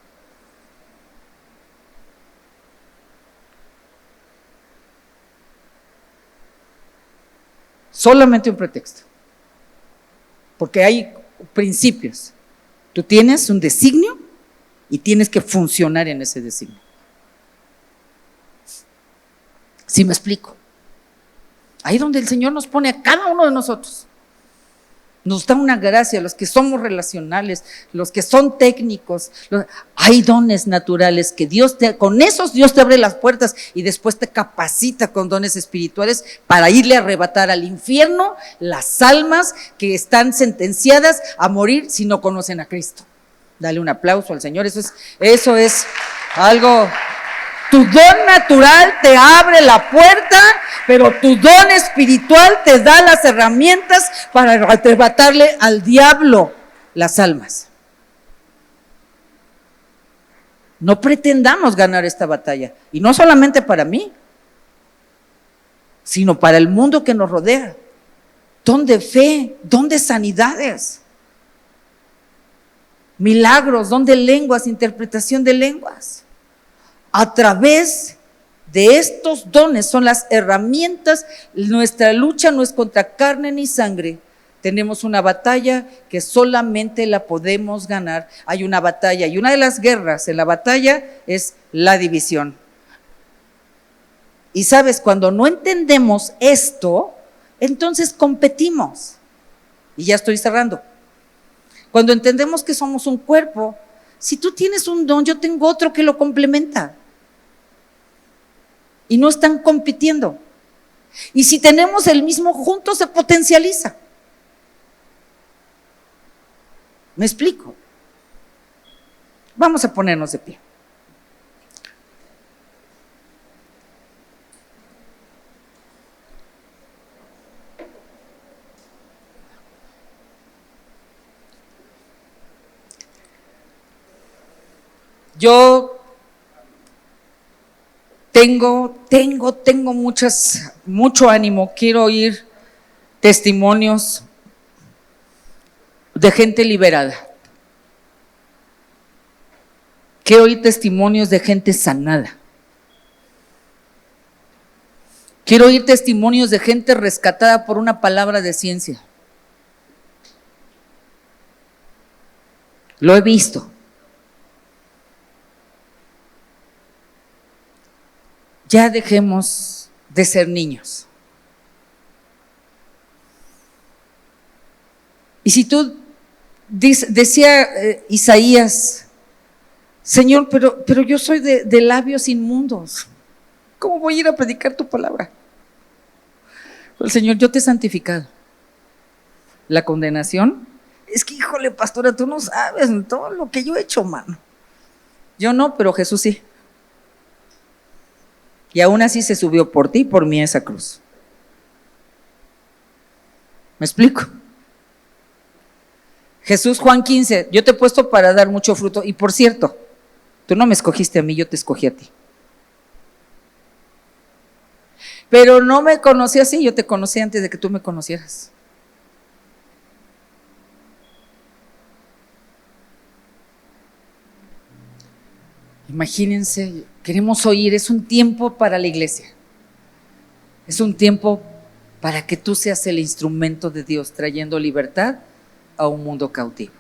Solamente un pretexto. Porque hay principios. Tú tienes un designio y tienes que funcionar en ese designio. ¿Sí me explico? Ahí donde el Señor nos pone a cada uno de nosotros. Nos da una gracia, los que somos relacionales, los que son técnicos. Hay dones naturales que con esos Dios te abre las puertas y después te capacita con dones espirituales para irle a arrebatar al infierno las almas que están sentenciadas a morir si no conocen a Cristo. Dale un aplauso al Señor, eso es algo. Tu don natural te abre la puerta, pero tu don espiritual te da las herramientas para arrebatarle al diablo las almas. No pretendamos ganar esta batalla, y no solamente para mí, sino para el mundo que nos rodea. Don de fe, don de sanidades, milagros, don de lenguas, interpretación de lenguas. A través de estos dones son las herramientas. Nuestra lucha no es contra carne ni sangre. Tenemos una batalla que solamente la podemos ganar. Hay una batalla y una de las guerras en la batalla es la división. Y sabes, cuando no entendemos esto, entonces competimos. Y ya estoy cerrando. Cuando entendemos que somos un cuerpo, si tú tienes un don, yo tengo otro que lo complementa. Y no están compitiendo. Y si tenemos el mismo, juntos se potencializa. ¿Me explico? Vamos a ponernos de pie. Yo tengo mucho ánimo. Quiero oír testimonios de gente liberada. Quiero oír testimonios de gente sanada. Quiero oír testimonios de gente rescatada por una palabra de ciencia. Lo he visto. Ya dejemos de ser niños. Y si tú decía Isaías, Señor, pero yo soy de labios inmundos, ¿cómo voy a ir a predicar tu palabra? El Señor, yo te he santificado. La condenación es que, híjole, pastora, tú no sabes todo lo que yo he hecho, mano. Yo no, pero Jesús sí. Y aún así se subió por ti y por mí a esa cruz. ¿Me explico? Jesús, Juan 15, yo te he puesto para dar mucho fruto. Y por cierto, tú no me escogiste a mí, yo te escogí a ti. Pero no me conocí así, yo te conocí antes de que tú me conocieras. Imagínense, queremos oír, es un tiempo para la iglesia. Es un tiempo para que tú seas el instrumento de Dios trayendo libertad a un mundo cautivo.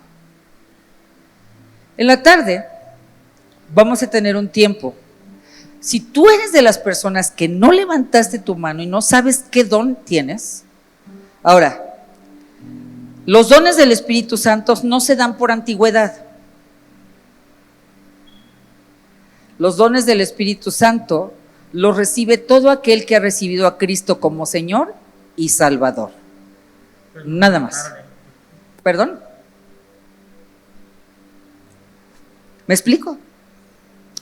En la tarde vamos a tener un tiempo. Si tú eres de las personas que no levantaste tu mano y no sabes qué don tienes, ahora, los dones del Espíritu Santo no se dan por antigüedad. Los dones del Espíritu Santo los recibe todo aquel que ha recibido a Cristo como Señor y Salvador. Nada más. ¿Perdón? ¿Me explico? O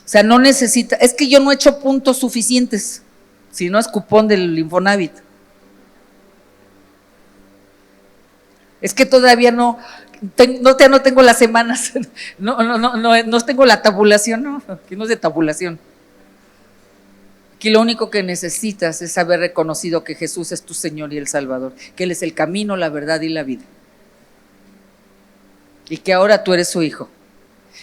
sea, no necesita, es que yo no he hecho puntos suficientes, si no es cupón del Infonavit. Es que todavía no tengo las semanas, no tengo la tabulación, no, aquí no es de tabulación. Aquí lo único que necesitas es haber reconocido que Jesús es tu Señor y el Salvador, que Él es el camino, la verdad y la vida. Y que ahora tú eres su hijo.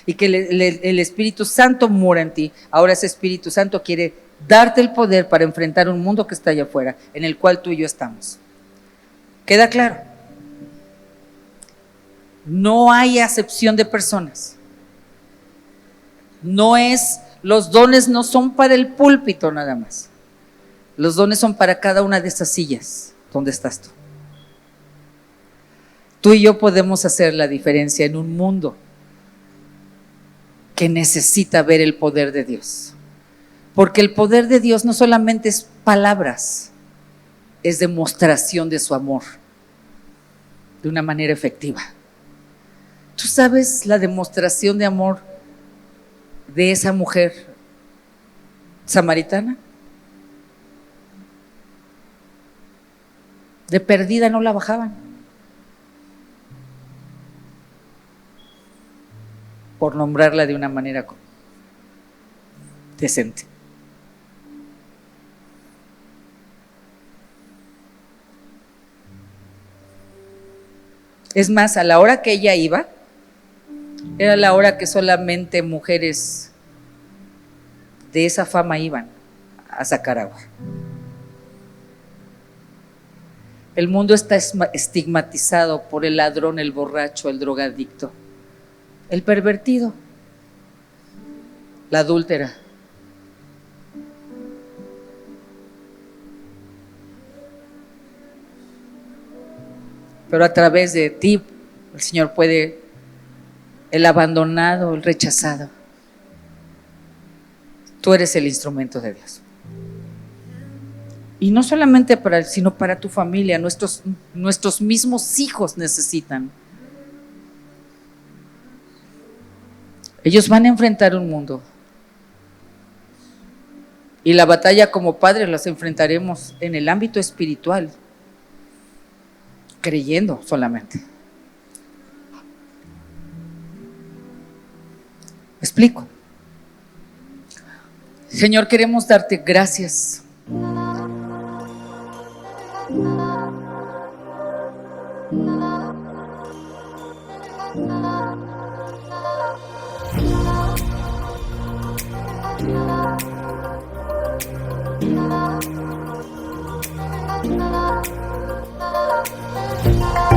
Y que el Espíritu Santo mora en ti. Ahora ese Espíritu Santo quiere darte el poder para enfrentar un mundo que está allá afuera, en el cual tú y yo estamos. ¿Queda claro? No hay acepción de personas. Los dones no son para el púlpito nada más. Los dones son para cada una de estas sillas donde estás tú. Tú y yo podemos hacer la diferencia en un mundo que necesita ver el poder de Dios. Porque el poder de Dios no solamente es palabras, es demostración de su amor de una manera efectiva. ¿Tú sabes la demostración de amor de esa mujer samaritana? De perdida no la bajaban, por nombrarla de una manera decente. Es más, a la hora que ella iba, era la hora que solamente mujeres de esa fama iban a sacar agua. El mundo está estigmatizado por el ladrón, el borracho, el drogadicto, el pervertido, la adúltera. Pero a través de ti, el Señor puede, el abandonado, el rechazado. Tú eres el instrumento de Dios. Y no solamente para él, sino para tu familia. Nuestros mismos hijos necesitan. Ellos van a enfrentar un mundo. Y la batalla como padres las enfrentaremos en el ámbito espiritual, creyendo solamente. ¿Me explico? Señor, queremos darte gracias.